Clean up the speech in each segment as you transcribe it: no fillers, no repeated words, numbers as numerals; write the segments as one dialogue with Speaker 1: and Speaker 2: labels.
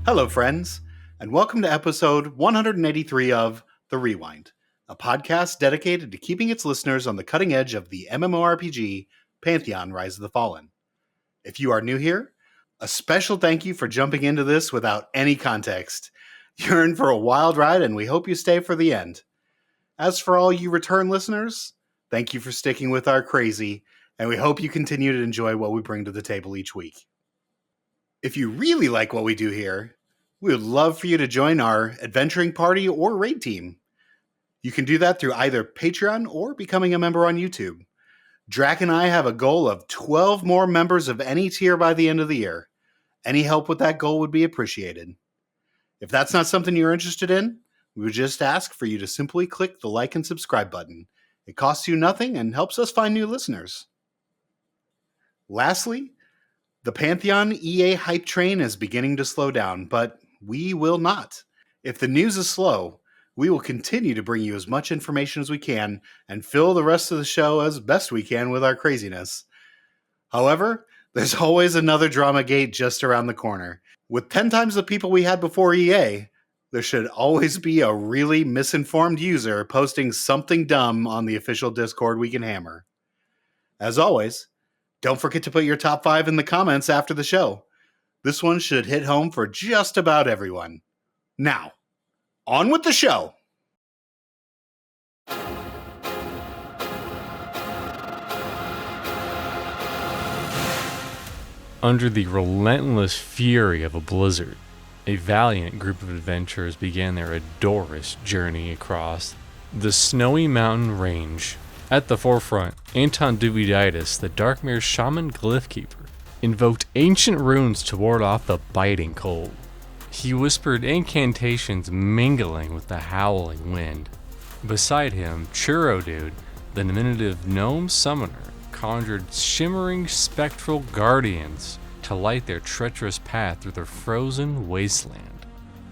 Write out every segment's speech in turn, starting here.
Speaker 1: Hello, friends, and welcome to episode 183 of The Rewind, a podcast dedicated to keeping its listeners on the cutting edge of the MMORPG Pantheon Rise of the Fallen. If you are new here, a special thank you for jumping into this without any context. You're in for a wild ride, and we hope you stay for the end. As for all you return listeners, thank you for sticking with our crazy, and we hope you continue to enjoy what we bring to the table each week. If you really like what we do here, we would love for you to join our adventuring party or raid team. You can do that through either Patreon or becoming a member on YouTube. Drac and I have a goal of 12 more members of any tier by the end of the year. Any help with that goal would be appreciated. If that's not something you're interested in, we would just ask for you to simply click the like and subscribe button. It costs you nothing and helps us find new listeners. Lastly, the Pantheon EA hype train is beginning to slow down, but we will not. If the news is slow, we will continue to bring you as much information as we can and fill the rest of the show as best we can with our craziness. However, there's always another drama gate just around the corner. With 10 times the people we had before EA, there should always be a really misinformed user posting something dumb on the official Discord we can hammer. As always, don't forget to put your top 5 in the comments after the show. This one should hit home for just about everyone. Now, on with the show!
Speaker 2: Under the relentless fury of a blizzard, a valiant group of adventurers began their adorous journey across the snowy mountain range. At the forefront, Anton Duviditis, the Darkmere Shaman Glyphkeeper, invoked ancient runes to ward off the biting cold. He whispered incantations mingling with the howling wind. Beside him, Churro Dude, the diminutive gnome summoner, conjured shimmering spectral guardians to light their treacherous path through the frozen wasteland.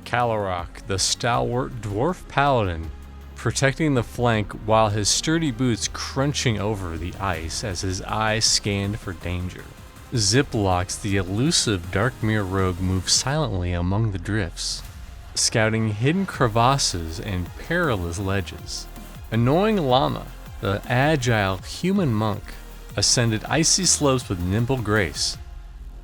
Speaker 2: Calorok, the stalwart dwarf paladin, protecting the flank while his sturdy boots crunching over the ice as his eyes scanned for danger. Ziplox, the elusive Darkmere rogue, moved silently among the drifts, scouting hidden crevasses and perilous ledges. Annoying Llama, the agile human monk, ascended icy slopes with nimble grace,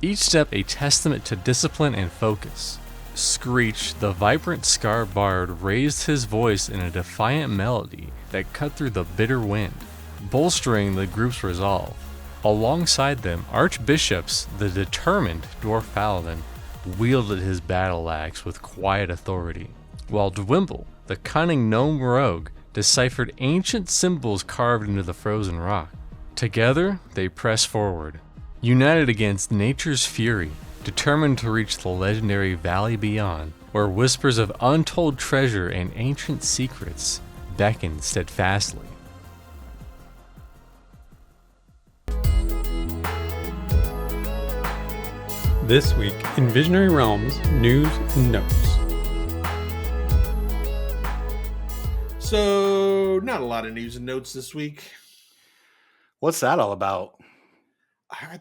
Speaker 2: each step a testament to discipline and focus. Screech, the vibrant Scar Bard, raised his voice in a defiant melody that cut through the bitter wind, bolstering the group's resolve. Alongside them, Archbishops, the determined dwarf paladin, wielded his battle axe with quiet authority, while Dwimble, the cunning gnome rogue, deciphered ancient symbols carved into the frozen rock. Together, they pressed forward, united against nature's fury, determined to reach the legendary Valley Beyond, where whispers of untold treasure and ancient secrets beckoned steadfastly.
Speaker 3: This week in Visionary Realms News and Notes.
Speaker 4: So, not a lot of news and notes this week.
Speaker 1: What's that all about?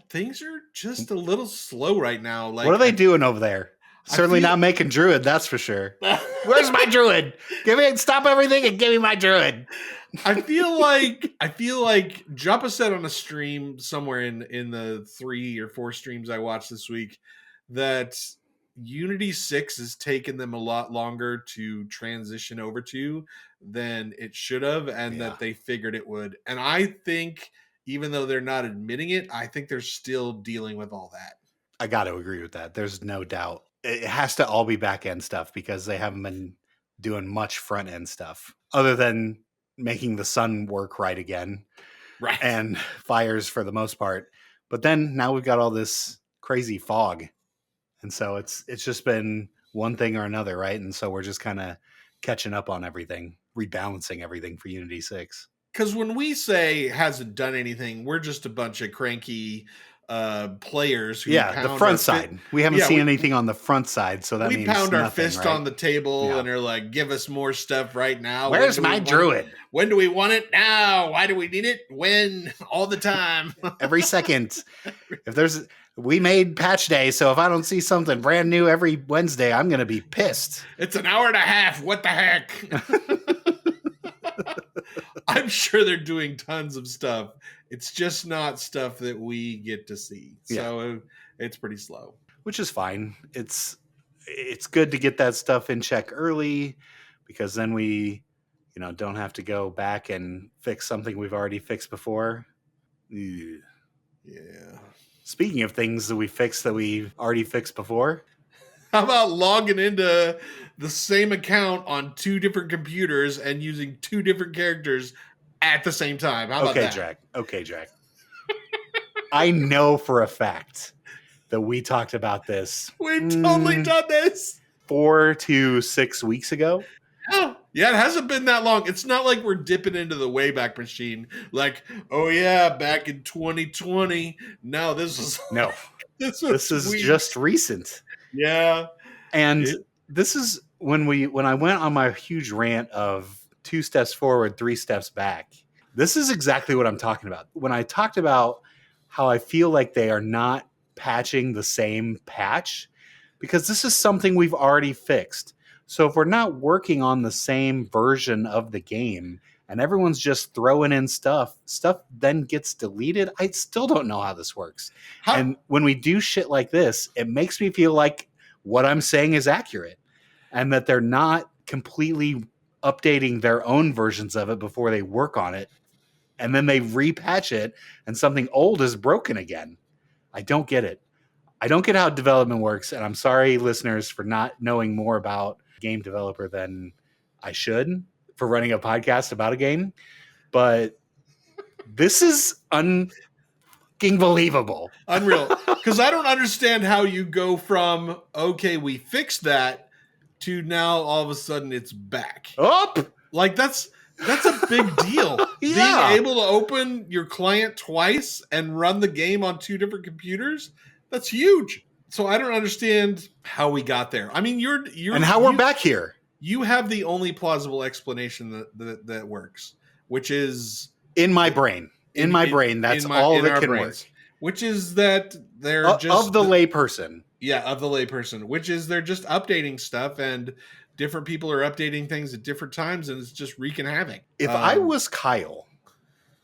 Speaker 4: Things are just a little slow right now. Like,
Speaker 1: What are they doing over there? Certainly not making Druid, that's for sure. Where's my Druid? Stop everything and give me my Druid.
Speaker 4: I feel like Joppa said on a stream somewhere in the 3 or 4 streams I watched this week that Unity 6 has taken them a lot longer to transition over to than it should have, and that they figured it would. And I think, even though they're not admitting it, I think they're still dealing with all that.
Speaker 1: I got to agree with that. There's no doubt. It has to all be back-end stuff because they haven't been doing much front-end stuff other than making the sun work right again.
Speaker 4: Right.
Speaker 1: And fires for the most part. But then now we've got all this crazy fog. And so it's just been one thing or another, right? And so we're just kind of catching up on everything, rebalancing everything for Unity 6.
Speaker 4: Because when we say hasn't done anything, we're just a bunch of cranky players who
Speaker 1: the front side. We haven't seen anything on the front side, so that means
Speaker 4: we pound our
Speaker 1: nothing,
Speaker 4: fist
Speaker 1: right?
Speaker 4: on the table and are like, give us more stuff right now.
Speaker 1: Where's my Druid?
Speaker 4: When do we want it? Now. Why do we need it? When? All the time.
Speaker 1: Every second. If We made patch day, so if I don't see something brand new every Wednesday, I'm going to be pissed.
Speaker 4: It's an hour and a half. What the heck? I'm sure they're doing tons of stuff. It's just not stuff that we get to see. So it's pretty slow.
Speaker 1: Which is fine. It's good to get that stuff in check early, because then we, don't have to go back and fix something we've already fixed before. Ew.
Speaker 4: Yeah.
Speaker 1: Speaking of things that we fixed that we already fixed before.
Speaker 4: How about logging into the same account on 2 different computers and using 2 different characters at the same time? How about that?
Speaker 1: Okay, Jack. I know for a fact that we talked about this.
Speaker 4: We've totally done this
Speaker 1: 4 to 6 weeks ago.
Speaker 4: Yeah, it hasn't been that long. It's not like we're dipping into the Wayback Machine. Like, oh yeah, back in 2020. No, this is this is
Speaker 1: just recent.
Speaker 4: Yeah,
Speaker 1: and this is when I went on my huge rant of 2 steps forward, 3 steps back. This is exactly what I'm talking about. When I talked about how I feel like they are not patching the same patch, because this is something we've already fixed. So if we're not working on the same version of the game and everyone's just throwing in stuff then gets deleted, I still don't know how this works. And when we do shit like this, it makes me feel like what I'm saying is accurate and that they're not completely updating their own versions of it before they work on it. And then they repatch it and something old is broken again. I don't get it. I don't get how development works. And I'm sorry, listeners, for not knowing more about game developer than I should for running a podcast about a game. But this is fucking believable.
Speaker 4: Unreal. Because I don't understand how you go from, okay, we fixed that, to now all of a sudden it's back.
Speaker 1: Up!
Speaker 4: Like that's a big deal.
Speaker 1: Yeah.
Speaker 4: Being able to open your client twice and run the game on 2 different computers, that's huge. So I don't understand how we got there. I mean, you're
Speaker 1: and how we're back here.
Speaker 4: You have the only plausible explanation that works, which is
Speaker 1: in my brain. In my brain, that's all that can work.
Speaker 4: Which is that they're just
Speaker 1: of the layperson.
Speaker 4: Yeah, of the layperson. Which is they're just updating stuff, and different people are updating things at different times, and it's just wreaking havoc.
Speaker 1: If I was Kyle,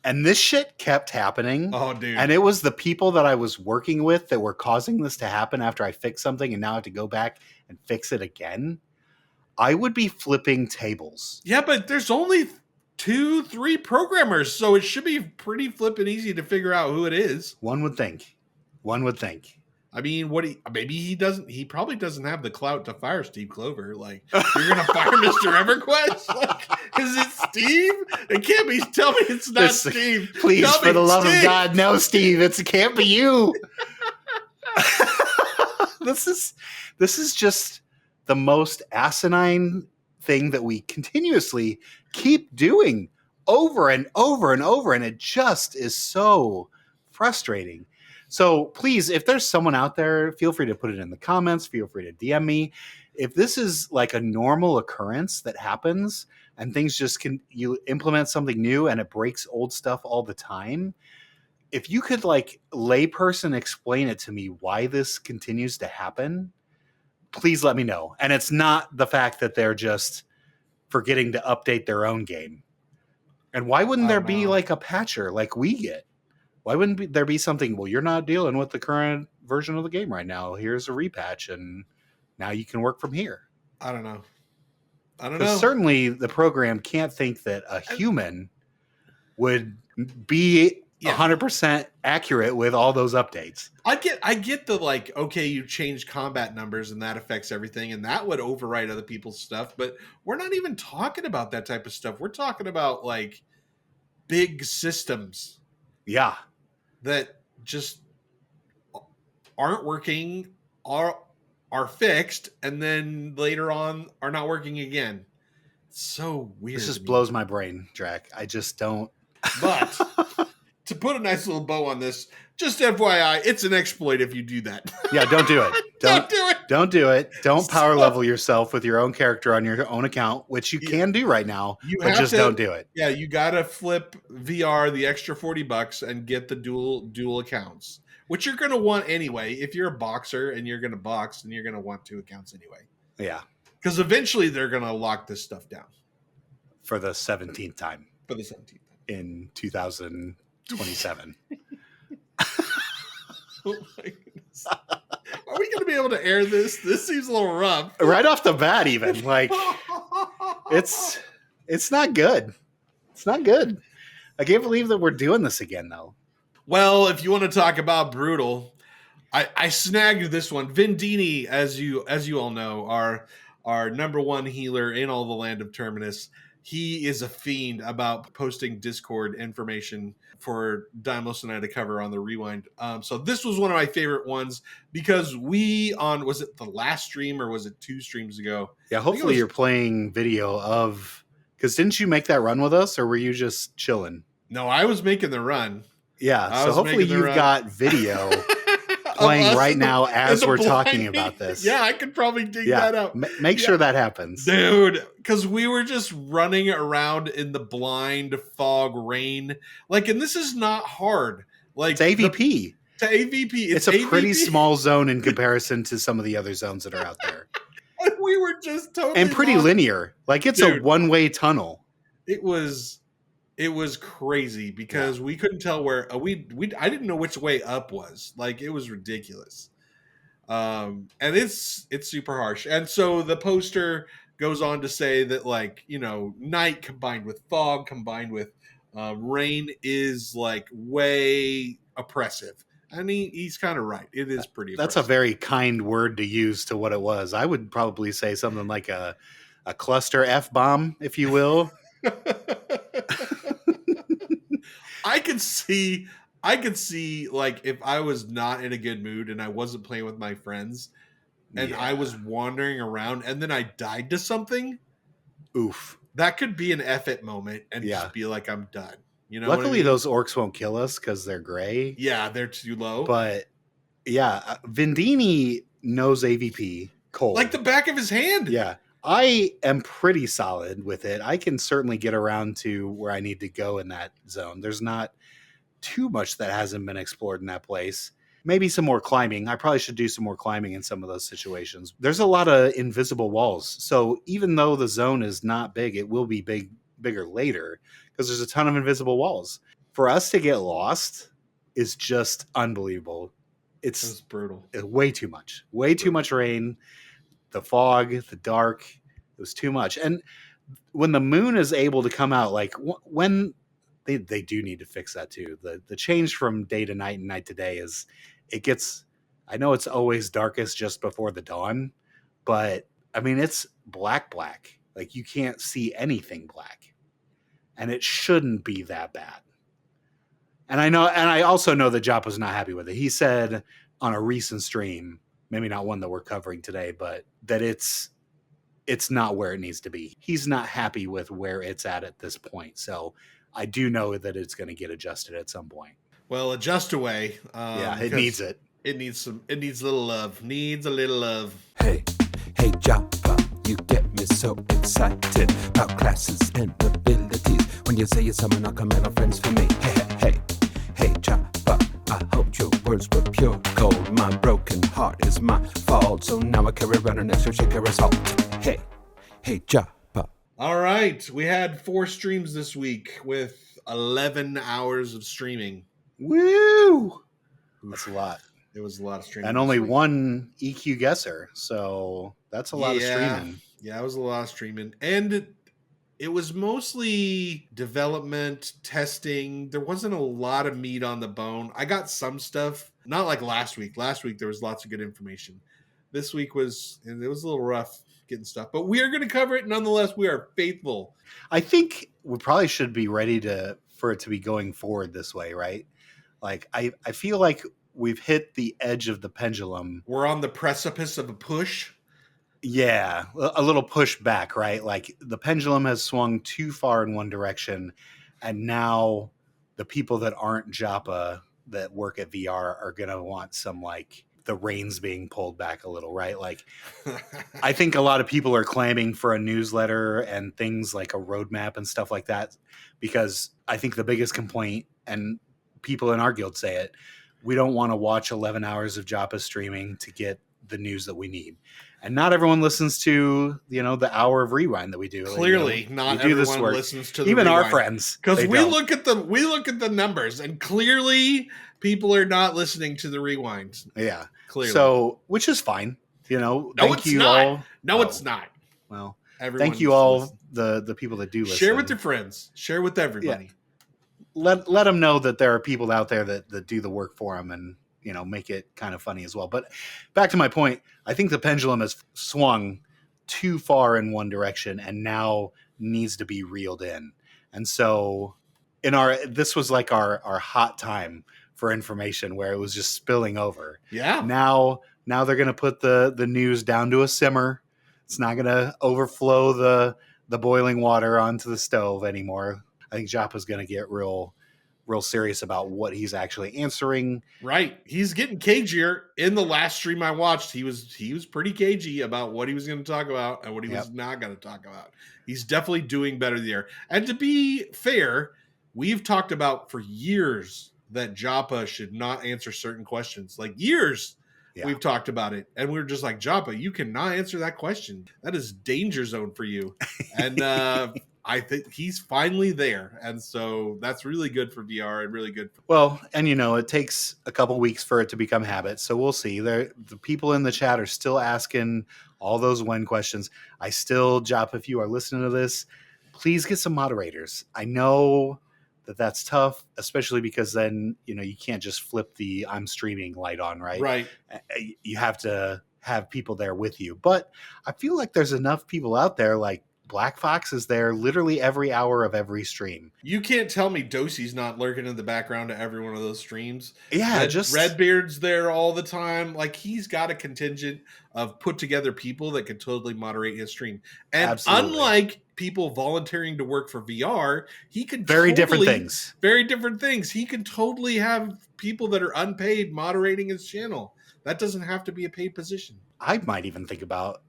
Speaker 1: and this shit kept happening.
Speaker 4: Oh, dude.
Speaker 1: And it was the people that I was working with that were causing this to happen after I fixed something and now I have to go back and fix it again. I would be flipping tables.
Speaker 4: Yeah, but there's only 2-3 programmers, so it should be pretty flippin' easy to figure out who it is.
Speaker 1: One would think.
Speaker 4: I mean, he probably doesn't have the clout to fire Steve Clover. Like, you're going to fire Mr. EverQuest? Like, is it Steve? It can't be. Tell me it's not Steve.
Speaker 1: Please, for the love of God, no, Steve. It can't be you. This is just the most asinine thing that we continuously keep doing over and over and over. And it just is so frustrating. So please, if there's someone out there, feel free to put it in the comments. Feel free to DM me. If this is like a normal occurrence that happens and things just you implement something new and it breaks old stuff all the time. If you could like layperson explain it to me why this continues to happen, please let me know. And it's not the fact that they're just forgetting to update their own game. And why wouldn't there be like a patcher like we get? Why wouldn't there be something, well, you're not dealing with the current version of the game right now. Here's a repatch, and now you can work from here.
Speaker 4: I don't know.
Speaker 1: Certainly the program can't think that a human would be 100% accurate with all those updates.
Speaker 4: I get the like, okay, you change combat numbers and that affects everything, and that would override other people's stuff. But we're not even talking about that type of stuff. We're talking about like big systems.
Speaker 1: Yeah.
Speaker 4: That just aren't working, are fixed, and then later on are not working again. It's so weird.
Speaker 1: This just blows my brain, Drac. I just don't.
Speaker 4: But to put a nice little bow on this, just FYI, it's an exploit if you do that.
Speaker 1: Yeah, don't do it.
Speaker 4: Don't do it.
Speaker 1: Don't do it. Don't power level yourself with your own character on your own account, which you can do right now, but just don't do it.
Speaker 4: Yeah, you got to flip VR the extra $40 and get the dual accounts. which you're going to want anyway. If you're a boxer and you're going to box, then you're going to want 2 accounts anyway.
Speaker 1: Yeah.
Speaker 4: Because eventually they're going to lock this stuff down.
Speaker 1: For the 17th time.
Speaker 4: For the 17th time.
Speaker 1: In 2027.
Speaker 4: Oh my goodness. Are we going to be able to air this? This seems a little rough.
Speaker 1: Right off the bat, even. Like, it's not good. It's not good. I can't believe that we're doing this again, though.
Speaker 4: Well, if you want to talk about brutal, I snagged this one. Vendini, as you all know, our number 1 healer in all the land of Terminus. He is a fiend about posting Discord information for Daimos and I to cover on the Rewind. So this was one of my favorite ones because was it the last stream or was it 2 streams ago?
Speaker 1: Yeah, hopefully you're playing video of, because didn't you make that run with us or were you just chilling?
Speaker 4: No, I was making the run.
Speaker 1: Yeah, so hopefully you've got video playing right now as we're talking about this.
Speaker 4: Yeah, I could probably dig that out.
Speaker 1: Make sure that happens.
Speaker 4: Dude, because we were just running around in the blind fog rain. Like, and this is not hard. Like,
Speaker 1: it's AVP.
Speaker 4: To AVP.
Speaker 1: It's a
Speaker 4: AVP.
Speaker 1: pretty small zone in comparison to some of the other zones that are out there.
Speaker 4: We were just totally
Speaker 1: and pretty linear. Like, it's a one-way tunnel.
Speaker 4: It was crazy because we couldn't tell where I didn't know which way up was. Like, it was ridiculous. And it's super harsh. And so the poster goes on to say that, like, you know, night combined with fog combined with rain is like way oppressive. And he's kind of right. It is pretty oppressive.
Speaker 1: That's a very kind word to use to what it was. I would probably say something like a cluster F-bomb, if you will.
Speaker 4: I could see like if I was not in a good mood and I wasn't playing with my friends and I was wandering around and then I died to something.
Speaker 1: Oof.
Speaker 4: That could be an F-it moment and just be like, I'm done. You know,
Speaker 1: luckily those orcs won't kill us because they're gray.
Speaker 4: Yeah, they're too low.
Speaker 1: But yeah, Vendini knows AVP cold.
Speaker 4: Like the back of his hand.
Speaker 1: Yeah. I am pretty solid with it. I can certainly get around to where I need to go in that zone. There's not too much that hasn't been explored in that place. Maybe some more climbing. I probably should do some more climbing in some of those situations. There's a lot of invisible walls. So even though the zone is not big, it will be bigger later because there's a ton of invisible walls. For us to get lost is just unbelievable. It's
Speaker 4: brutal.
Speaker 1: Way too much. Way too much rain. The fog, the dark, it was too much. And when the moon is able to come out, like when they do need to fix that too. The change from day to night and night to day is I know it's always darkest just before the dawn, but I mean, it's black. Like you can't see anything black and it shouldn't be that bad. And I also know that Joppa's not happy with it. He said on a recent stream, maybe not one that we're covering today, but that it's not where it needs to be. He's not happy with where it's at this point. So I do know that it's going to get adjusted at some point.
Speaker 4: Well, adjust away.
Speaker 1: It needs it.
Speaker 4: It needs a little love. Needs a little love.
Speaker 5: Hey, Joppa, you get me so excited about classes and abilities. When you say you're summoning Arcamelo friends for me. Hey, Joppa, I hoped your words were pure gold. My broken heart is my fault, so now I carry around an extra shaker of salt. Hey, Joppa.
Speaker 4: All right, we had 4 streams this week with 11 hours of streaming.
Speaker 1: Woo! That's a lot.
Speaker 4: It was a lot of streaming.
Speaker 1: And only one EQ guesser, so that's a lot of streaming.
Speaker 4: Yeah, it was a lot of streaming. And it was mostly development, testing. There wasn't a lot of meat on the bone. I got some stuff, not like last week. Last week, there was lots of good information. This week it was a little rough getting stuff. But we are going to cover it nonetheless. We are faithful.
Speaker 1: I think we probably should be ready for it to be going forward this way, right? Like, I feel like we've hit the edge of the pendulum.
Speaker 4: We're on the precipice of a push.
Speaker 1: Yeah, a little push back, right? Like the pendulum has swung too far in one direction, and now the people that aren't Joppa that work at VR are going to want some, like, the reins being pulled back a little, right? Like, I think a lot of people are claiming for a newsletter and things like a roadmap and stuff like that, because I think the biggest complaint, and people in our guild say it, we don't want to watch 11 hours of Joppa streaming to get the news that we need. And not everyone listens to, the hour of rewind that we do.
Speaker 4: Clearly, not everyone listens to the
Speaker 1: even
Speaker 4: rewind.
Speaker 1: Our friends,
Speaker 4: because we look at the numbers, and clearly people are not listening to the rewind.
Speaker 1: Yeah,
Speaker 4: clearly.
Speaker 1: So, which is fine.
Speaker 4: No,
Speaker 1: thank you all.
Speaker 4: No, it's not.
Speaker 1: Well,
Speaker 4: everyone
Speaker 1: thank you all, the people that do listen.
Speaker 4: Share with your friends. Share with everybody.
Speaker 1: Yeah. Let them know that there are people out there that do the work for them, and make it kind of funny as well. But back to my point, I think the pendulum has swung too far in one direction and now needs to be reeled in. And so this was like our hot time for information where it was just spilling over.
Speaker 4: Yeah.
Speaker 1: Now they're going to put the news down to a simmer. It's not going to overflow the boiling water onto the stove anymore. I think Joppa's going to get real serious about what he's actually answering.
Speaker 4: Right. He's getting cagier. In the last stream I watched, he was pretty cagey about what he was going to talk about and what he was not going to talk about. He's definitely doing better there. And to be fair, we've talked about for years that Joppa should not answer certain questions. Like years. Yeah. We've talked about it. And we were just like, Joppa, you cannot answer that question. That is danger zone for you. And I think he's finally there. And so that's really good for VR and really good.
Speaker 1: And it takes a couple weeks for it to become habit. So we'll see. The people in the chat are still asking all those when questions. Joppa, if you are listening to this, please get some moderators. I know that's tough, especially because then, you can't just flip the I'm streaming light on, right?
Speaker 4: Right.
Speaker 1: You have to have people there with you. But I feel like there's enough people out there, like Black Fox is there literally every hour of every stream.
Speaker 4: You can't tell me Dosey's not lurking in the background to every one of those streams.
Speaker 1: Yeah,
Speaker 4: Redbeard's there all the time. Like he's got a contingent of put together people that can totally moderate his stream. And absolutely. Unlike people volunteering to work for VR, he can
Speaker 1: very different things.
Speaker 4: He can totally have people that are unpaid moderating his channel. That doesn't have to be a paid position.
Speaker 1: I might even think about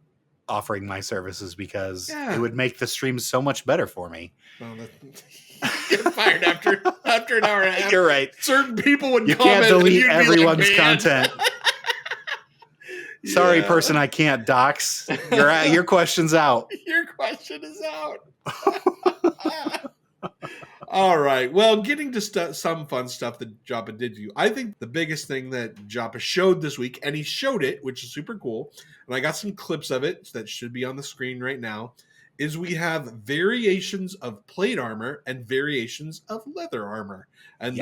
Speaker 1: offering my services because it would make the stream so much better for me.
Speaker 4: Well, get fired after an hour and a half.
Speaker 1: You're right.
Speaker 4: Certain people would
Speaker 1: you
Speaker 4: comment.
Speaker 1: You can't delete everyone's content. Sorry, person I can't dox. Your question's out.
Speaker 4: Your question is out. All right. Well, getting to some fun stuff that Joppa did do. I think the biggest thing that Joppa showed this week, and he showed it, which is super cool, and I got some clips of it that should be on the screen right now, is we have variations of plate armor and variations of leather armor. And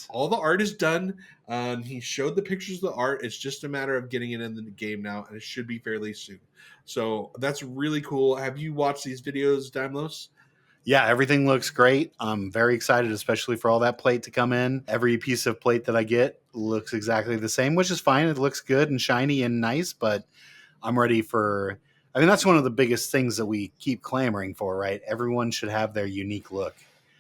Speaker 4: all the art is done. He showed the pictures of the art. It's just a matter of getting it in the game now, and it should be fairly soon. So that's really cool. Have you watched these videos, Daimlos?
Speaker 1: Yeah, everything looks great. I'm very excited, especially for all that plate to come in. Every piece of plate that I get looks exactly the same, which is fine. It looks good and shiny and nice, but I'm ready for... I mean, that's one of the biggest things that we keep clamoring for, right? Everyone should have their unique look.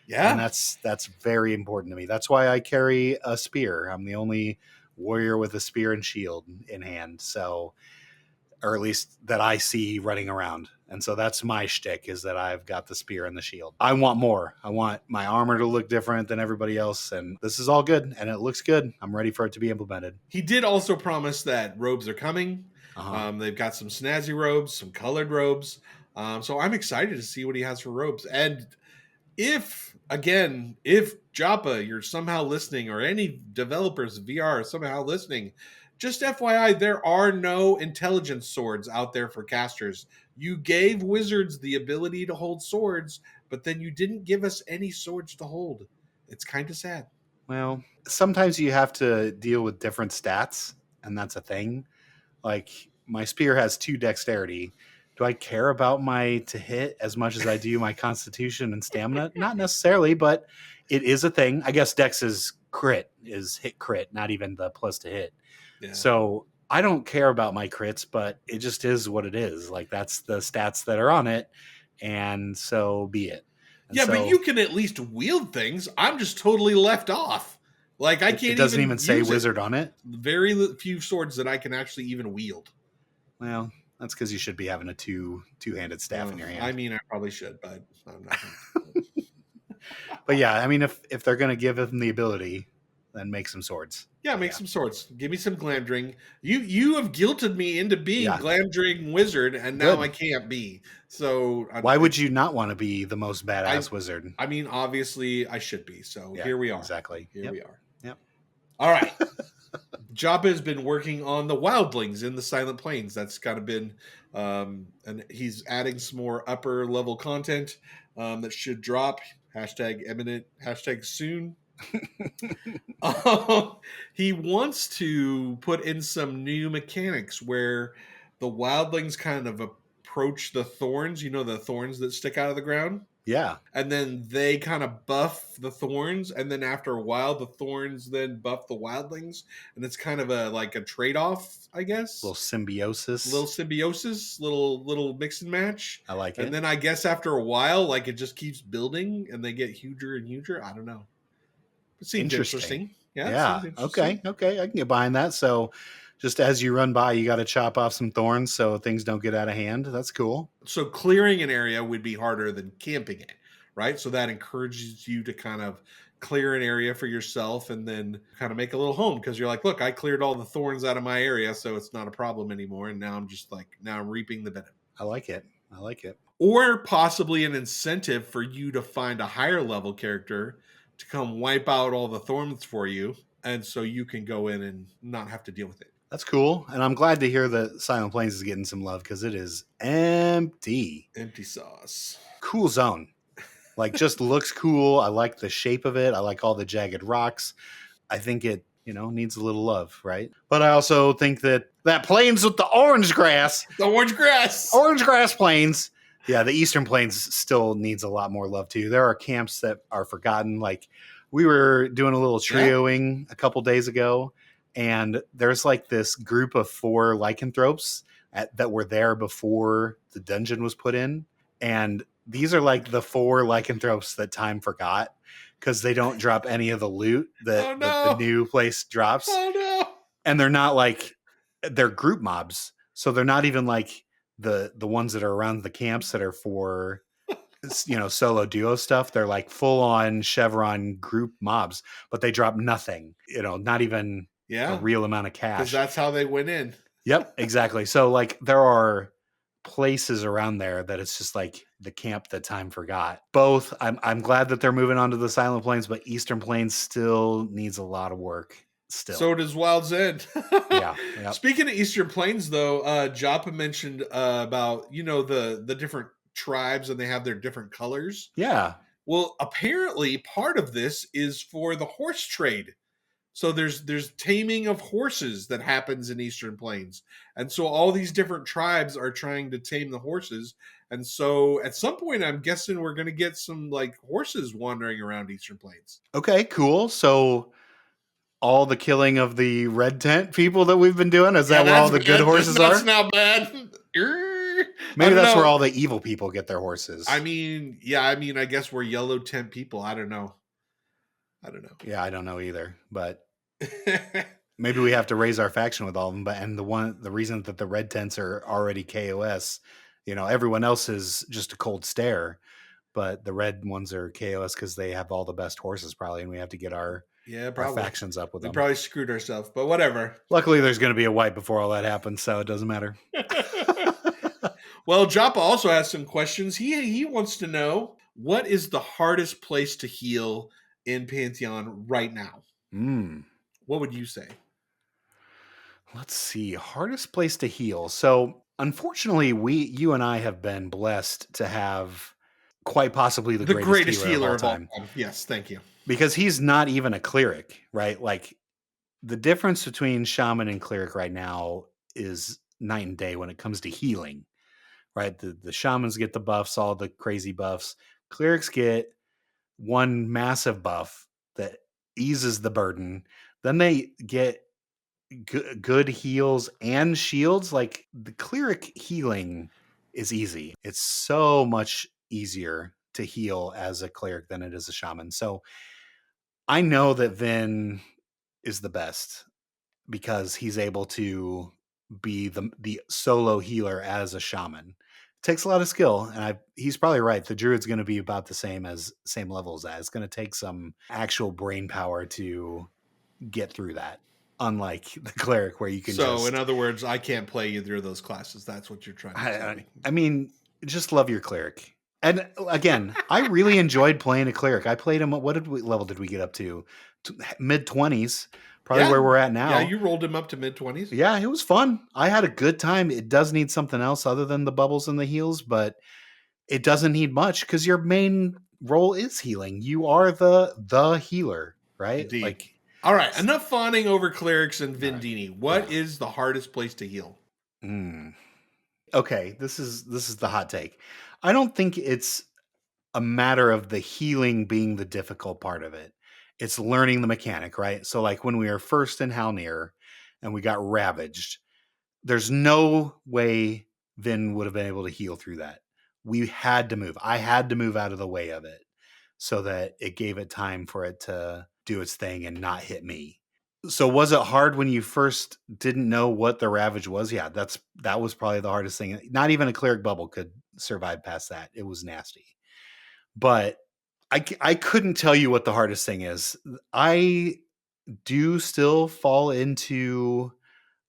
Speaker 4: Yeah.
Speaker 1: And that's very important to me. That's why I carry a spear. I'm the only warrior with a spear and shield in hand. So, or at least that I see running around. And so that's my shtick, is that I've got the spear and the shield. I want more. I want my armor to look different than everybody else. And this is all good. And it looks good. I'm ready for it to be implemented.
Speaker 4: He did also promise that robes are coming.
Speaker 1: Uh-huh.
Speaker 4: They've got some snazzy robes, some colored robes. So I'm excited to see what he has for robes. And if Joppa, you're somehow listening, or any developers of VR are somehow listening, just FYI, there are no intelligence swords out there for casters. You gave wizards the ability to hold swords, but then you didn't give us any swords to hold. It's kind of sad.
Speaker 1: Well, sometimes you have to deal with different stats, and that's a thing. Like, my spear has 2 dexterity. Do I care about my to hit as much as I do my constitution and stamina? Not necessarily, but it is a thing. I guess dex is hit crit, not even the plus to hit. Yeah. So I don't care about my crits, but it just is what it is. Like, that's the stats that are on it, and so be it. And
Speaker 4: but you can at least wield things. I'm just totally left off. Like, I can't.
Speaker 1: It doesn't even say wizard on it.
Speaker 4: Very few swords that I can actually even wield.
Speaker 1: Well, that's because you should be having a two-handed staff in your hand.
Speaker 4: I mean, I probably should, but I'm not.
Speaker 1: But yeah, I mean, if they're going to give him the ability, and make some swords.
Speaker 4: Yeah, make some swords. Give me some Glamdring. You have guilted me into being Glamdring wizard, and now I can't be. So
Speaker 1: why would you not want to be the most badass wizard?
Speaker 4: I mean, obviously I should be. So here we are.
Speaker 1: Exactly.
Speaker 4: Here we are.
Speaker 1: Yep.
Speaker 4: All right. Joppa has been working on the wildlings in the Silent Plains. That's kind of been, and he's adding some more upper level content that should drop. #imminent. #soon. He wants to put in some new mechanics where the wildlings kind of approach the thorns, the thorns that stick out of the ground.
Speaker 1: Yeah.
Speaker 4: And then they kind of buff the thorns, and then after a while the thorns then buff the wildlings, and it's kind of a trade-off, I guess.
Speaker 1: Little symbiosis,
Speaker 4: little mix and match.
Speaker 1: I like it.
Speaker 4: And then I guess after a while, it just keeps building and they get huger and huger. I don't know. It seems interesting.
Speaker 1: Yeah. Okay. I can get behind that. So just as you run by, you got to chop off some thorns so things don't get out of hand. That's cool.
Speaker 4: So clearing an area would be harder than camping it, right? So that encourages you to kind of clear an area for yourself and then kind of make a little home, because you're like, look, I cleared all the thorns out of my area, so it's not a problem anymore. And now I'm reaping the benefit.
Speaker 1: I like it.
Speaker 4: Or possibly an incentive for you to find a higher level character to come wipe out all the thorns for you, and so you can go in and not have to deal with it.
Speaker 1: That's cool. And I'm glad to hear that Silent Plains is getting some love, because it is empty.
Speaker 4: Empty sauce.
Speaker 1: Cool zone. Just looks cool. I like the shape of it. I like all the jagged rocks. I think it, needs a little love, right? But I also think that plains with the orange grass.
Speaker 4: The orange grass.
Speaker 1: Orange grass plains. Yeah, the Eastern Plains still needs a lot more love too. There are camps that are forgotten. We were doing a little trioing a couple days ago, and there's this group of 4 lycanthropes that were there before the dungeon was put in. And these are the 4 lycanthropes that time forgot, because they don't drop any of the loot that the new place drops.
Speaker 4: Oh no.
Speaker 1: And they're not they're group mobs. So they're not even the ones that are around the camps that are for solo duo stuff. They're full on Chevron group mobs, but they drop nothing, not even a real amount of cash,
Speaker 4: because that's how they went in.
Speaker 1: Yep, exactly. So there are places around there that it's just the camp that time forgot. Both, I'm glad that they're moving on to the Silent Plains, but Eastern Plains still needs a lot of work. Still.
Speaker 4: So does Wild's End.
Speaker 1: Yeah. Yep.
Speaker 4: Speaking of Eastern Plains, though, Joppa mentioned about the different tribes, and they have their different colors.
Speaker 1: Yeah.
Speaker 4: Well, apparently part of this is for the horse trade. So there's taming of horses that happens in Eastern Plains, and so all these different tribes are trying to tame the horses. And so at some point, I'm guessing we're going to get some horses wandering around Eastern Plains.
Speaker 1: Okay, cool. So all the killing of the red tent people that we've been doing, is that where all the good horses are?
Speaker 4: That's not bad.
Speaker 1: Maybe that's where all the evil people get their horses.
Speaker 4: I guess we're yellow tent people. I don't know.
Speaker 1: Yeah, I don't know either, but maybe we have to raise our faction with all of them. But the reason that the red tents are already KOS, everyone else is just a cold stare, but the red ones are KOS because they have all the best horses probably, and we have to get our factions up with them.
Speaker 4: We probably screwed ourselves, but whatever.
Speaker 1: Luckily, there's going to be a wipe before all that happens, so it doesn't matter.
Speaker 4: Well, Joppa also has some questions. He wants to know, what is the hardest place to heal in Pantheon right now? What would you say?
Speaker 1: Let's see. Hardest place to heal. So, unfortunately, you and I have been blessed to have quite possibly the greatest healer of all time.
Speaker 4: Yes, thank you.
Speaker 1: Because he's not even a cleric, right? The difference between shaman and cleric right now is night and day when it comes to healing, right? The shamans get the buffs, all the crazy buffs. Clerics get one massive buff that eases the burden. Then they get good heals and shields. The cleric healing is easy. It's so much easier to heal as a cleric than it is a shaman. So I know that Vin is the best because he's able to be the solo healer as a shaman. It takes a lot of skill, and he's probably right. The druid's going to be about the same level as that. It's going to take some actual brain power to get through that. Unlike the cleric, where you can
Speaker 4: So, in other words, I can't play either of those classes. That's what you're trying to tell me.
Speaker 1: I mean, just love your cleric. And again, I really enjoyed playing a cleric. I played him. What level did we get up to? Mid-20s, probably where we're at now.
Speaker 4: Yeah, you rolled him up to mid-20s.
Speaker 1: Yeah, it was fun. I had a good time. It does need something else other than the bubbles and the heals, but it doesn't need much because your main role is healing. You are the healer, right?
Speaker 4: Indeed.
Speaker 1: Like,
Speaker 4: all right, enough fawning over clerics and Vendini. What is the hardest place to heal?
Speaker 1: Okay, this is the hot take. I don't think it's a matter of the healing being the difficult part of it. It's learning the mechanic, right? So like when we were first in Halnir and we got ravaged, there's no way Vin would have been able to heal through that. We had to move. I had to move out of the way of it so that it gave it time for it to do its thing and not hit me. So was it hard when you first didn't know what the ravage was? Yeah, that was probably the hardest thing. Not even a cleric bubble could survive past that. It was nasty. But I couldn't tell you what the hardest thing is. I do still fall into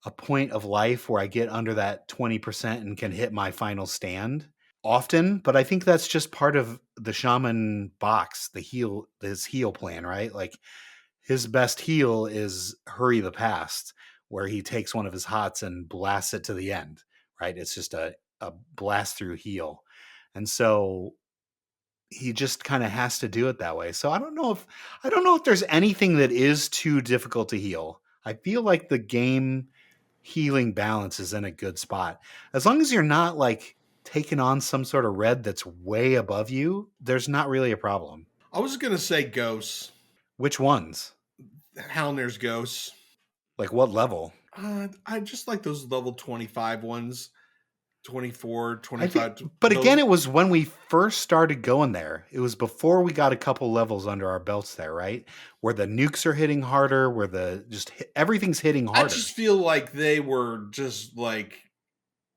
Speaker 1: a point of life where I get under that 20% and can hit my final stand often, but I think that's just part of the shaman box, his heal plan, right? Like his best heal is Hurry the Past, where he takes one of his hots and blasts it to the end, right? It's just a blast through heal. And so he just kind of has to do it that way. So I don't know if there's anything that is too difficult to heal. I feel like the game healing balance is in a good spot. As long as you're not like taking on some sort of red that's way above you, there's not really a problem.
Speaker 4: I was going to say ghosts.
Speaker 1: Which ones?
Speaker 4: Halnir's ghosts.
Speaker 1: Like what level?
Speaker 4: I just like those level 25 ones. 24, 25.
Speaker 1: But again, it was when we first started going there. It was before we got a couple levels under our belts there, right? Where the nukes are hitting harder, where everything's hitting harder.
Speaker 4: I just feel like they were just like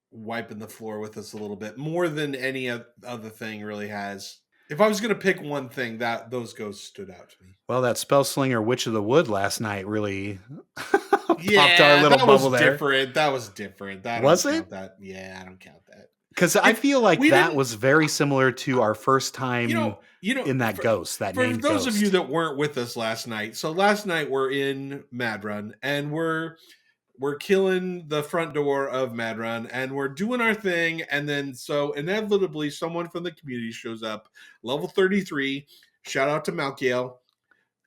Speaker 4: wiping the floor with us a little bit more than any other thing really has. If I was going to pick one thing, those ghosts stood out to me.
Speaker 1: Well, that Spellslinger Witch of the Wood last night really popped our little bubble there.
Speaker 4: That was different.
Speaker 1: Was it?
Speaker 4: Yeah, I don't count that.
Speaker 1: Because I feel like that was very similar to our first time in that ghost. That
Speaker 4: for
Speaker 1: named
Speaker 4: those
Speaker 1: ghost.
Speaker 4: of you that weren't with us last night. So last night we're in Madrun and we're killing the front door of Madrun and we're doing our thing. And then so inevitably someone from the community shows up, level 33. Shout out to Malkiel.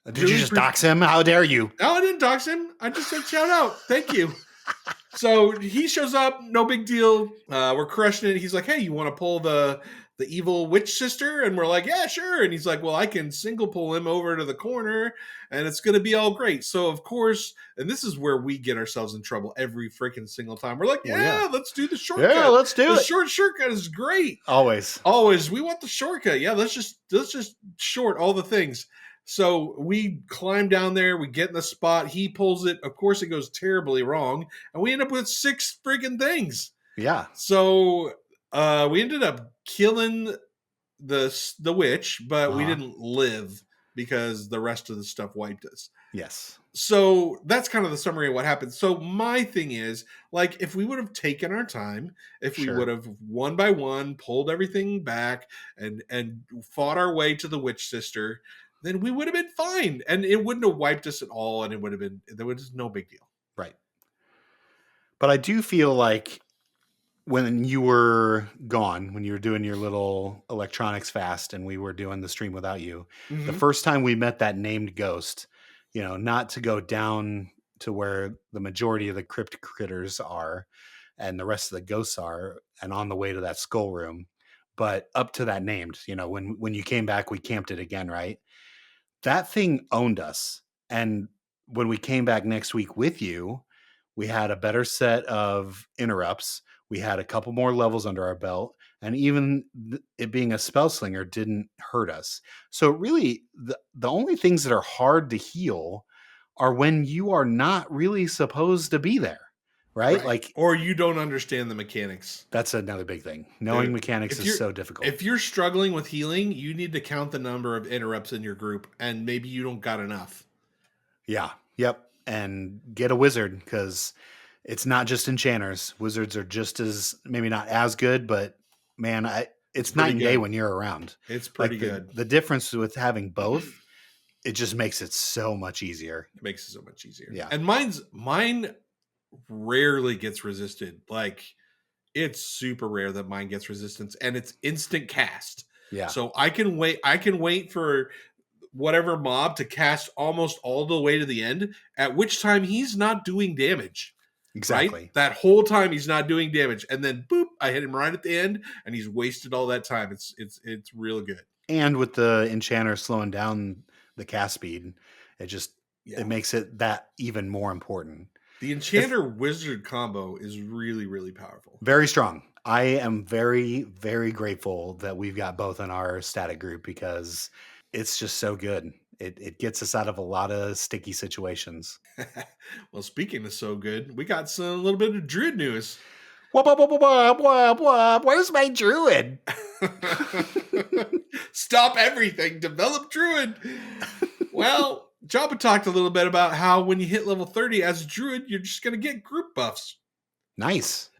Speaker 1: Did you just dox him? How dare you?
Speaker 4: No, I didn't dox him. I just said shout out. Thank you. So he shows up, no big deal. We're crushing it. He's like, hey, you want to pull the evil witch sister? And we're like, yeah, sure. And he's like, well, I can single pull him over to the corner and it's going to be all great. So of course, and this is where we get ourselves in trouble every freaking single time. We're like, yeah, let's do the shortcut.
Speaker 1: Yeah, let's do it.
Speaker 4: The short shortcut is great.
Speaker 1: Always.
Speaker 4: We want the shortcut. Yeah, let's just short all the things. So we climb down there, we get in the spot, he pulls it. Of course, it goes terribly wrong, and we end up with 6 friggin' things.
Speaker 1: Yeah.
Speaker 4: So we ended up killing the witch, but we didn't live because the rest of the stuff wiped us.
Speaker 1: Yes.
Speaker 4: So that's kind of the summary of what happened. So my thing is, like, if we would have taken our time, if we would have one by one pulled everything back and fought our way to the witch sister, then we would have been fine. And it wouldn't have wiped us at all. And there was no big deal.
Speaker 1: Right. But I do feel like when you were gone, when you were doing your little electronics fast and we were doing the stream without you, the first time we met that named ghost, not to go down to where the majority of the crypt critters are and the rest of the ghosts are and on the way to that skull room, but up to that named, when you came back, we camped it again, right? That thing owned us. And when we came back next week with you, we had a better set of interrupts. We had a couple more levels under our belt. And even it being a spell slinger didn't hurt us. So really, the only things that are hard to heal are when you are not really supposed to be there. Right? Like,
Speaker 4: or you don't understand the mechanics.
Speaker 1: That's another big thing. Knowing mechanics is so difficult.
Speaker 4: If you're struggling with healing, you need to count the number of interrupts in your group, and maybe you don't got enough.
Speaker 1: Yeah. Yep. And get a wizard, because it's not just enchanters. Wizards are just as, maybe not as good, but man, it's night
Speaker 4: pretty
Speaker 1: and day
Speaker 4: good.
Speaker 1: when you're around.
Speaker 4: It's pretty
Speaker 1: Like
Speaker 4: good.
Speaker 1: the difference with having both, it just makes it so much easier.
Speaker 4: It makes it so much easier.
Speaker 1: Yeah.
Speaker 4: And mine rarely gets resisted. Like, it's super rare that mine gets resistance, and it's instant cast.
Speaker 1: Yeah.
Speaker 4: So I can wait for whatever mob to cast almost all the way to the end, at which time he's not doing damage.
Speaker 1: Exactly.
Speaker 4: Right? That whole time he's not doing damage, and then boop, I hit him right at the end, and he's wasted all that time. It's real good.
Speaker 1: And with the enchanter slowing down the cast speed, it makes it that even more important.
Speaker 4: The enchanter wizard combo is really, really powerful.
Speaker 1: Very strong. I am very, very grateful that we've got both in our static group, because it's just so good. It gets us out of a lot of sticky situations.
Speaker 4: Well, speaking of so good, we got a little bit of Druid news.
Speaker 1: Where's my Druid?
Speaker 4: Stop everything. Develop Druid. Well, Joppa talked a little bit about how when you hit level 30 as a Druid, you're just going to get group buffs.
Speaker 1: Nice.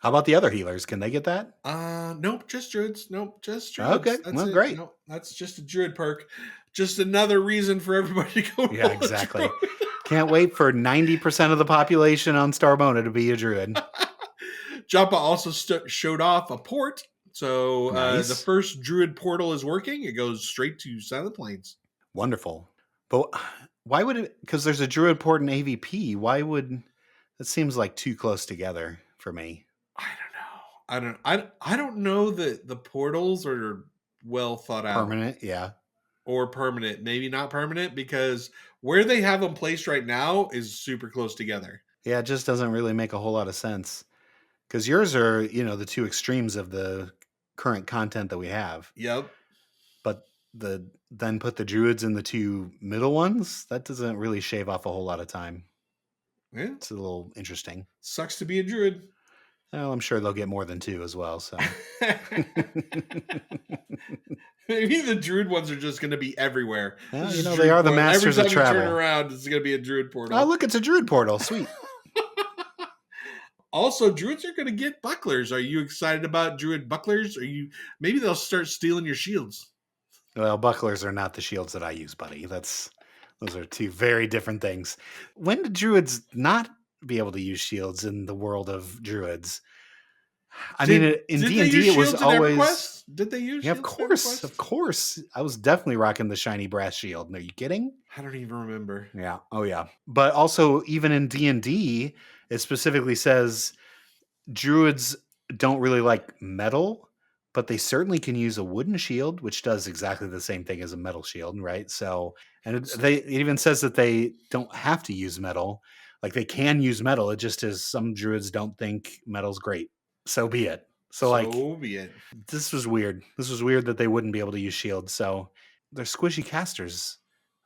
Speaker 1: How about the other healers? Can they get that?
Speaker 4: Nope, just Druids. Nope, just Druids.
Speaker 1: Okay,
Speaker 4: That's
Speaker 1: well,
Speaker 4: it.
Speaker 1: great.
Speaker 4: Nope, that's just a Druid perk. Just another reason for everybody to go.
Speaker 1: Yeah, exactly. Can't wait for 90% of the population on Starbona to be a Druid.
Speaker 4: Joppa also showed off a port. So
Speaker 1: Nice.
Speaker 4: the first Druid portal is working. It goes straight to Silent Plains.
Speaker 1: Wonderful. But why would it? Because there's a Druid port in AVP. Why would that? Seems like too close together for me.
Speaker 4: I don't know that the portals are well thought out.
Speaker 1: Permanent, yeah.
Speaker 4: Or permanent. Maybe not permanent, because where they have them placed right now is super close together.
Speaker 1: Yeah, it just doesn't really make a whole lot of sense. Because yours are, the two extremes of the current content that we have.
Speaker 4: Yep.
Speaker 1: But then put the Druids in the two middle ones, that doesn't really shave off a whole lot of time.
Speaker 4: Yeah.
Speaker 1: It's a little interesting.
Speaker 4: Sucks to be a Druid.
Speaker 1: Well, I'm sure they'll get more than two as well. So
Speaker 4: maybe the Druid ones are just going to be everywhere.
Speaker 1: Well, they are the masters of travel.
Speaker 4: Every time you turn around, it's going to be a Druid portal.
Speaker 1: Oh, look, it's a Druid portal. Sweet.
Speaker 4: Also, Druids are going to get bucklers. Are you excited about Druid bucklers? Maybe they'll start stealing your shields.
Speaker 1: Well, bucklers are not the shields that I use, buddy. Those are two very different things. When did Druids not be able to use shields in the world of Druids? In D&D it was always.
Speaker 4: Did they use?
Speaker 1: Yeah,
Speaker 4: shields
Speaker 1: of course. I was definitely rocking the shiny brass shield. Are you kidding?
Speaker 4: I don't even remember.
Speaker 1: Yeah. Oh yeah. But also, even in D&D, it specifically says Druids don't really like metal, but they certainly can use a wooden shield, which does exactly the same thing as a metal shield, right? So, and it even says that they don't have to use metal. Like, they can use metal. It just is some Druids don't think metal's great. So be it. So
Speaker 4: be it.
Speaker 1: This was weird. This was weird that they wouldn't be able to use shields. So they're squishy casters.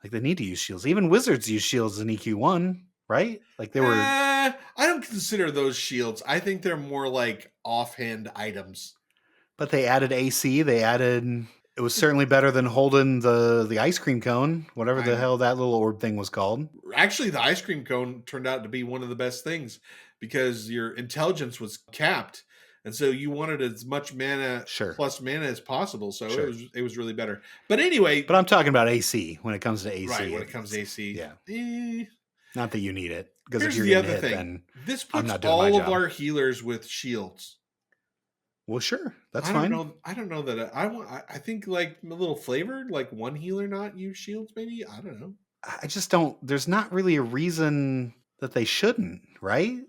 Speaker 1: Like, they need to use shields. Even wizards use shields in EQ1, right? Like, they were.
Speaker 4: I don't consider those shields. I think they're more like offhand items.
Speaker 1: But they added AC. It was certainly better than holding the ice cream cone, whatever the hell that little orb thing was called.
Speaker 4: Actually, the ice cream cone turned out to be one of the best things, because your intelligence was capped. And so you wanted as much mana plus mana as possible. So it was really better. But anyway.
Speaker 1: But I'm talking about AC when it comes to AC.
Speaker 4: Right, when it comes to AC.
Speaker 1: Yeah. Not that you need it. Because
Speaker 4: Here's
Speaker 1: if you're
Speaker 4: the
Speaker 1: getting
Speaker 4: other
Speaker 1: hit,
Speaker 4: thing.
Speaker 1: then
Speaker 4: This
Speaker 1: I'm
Speaker 4: puts
Speaker 1: not doing my
Speaker 4: all
Speaker 1: job.
Speaker 4: of our healers with shields.
Speaker 1: Well, sure. That's fine.
Speaker 4: I don't know that I think like a little flavored, like one healer not use shields, maybe. I don't know.
Speaker 1: I just don't. There's not really a reason that they shouldn't, right?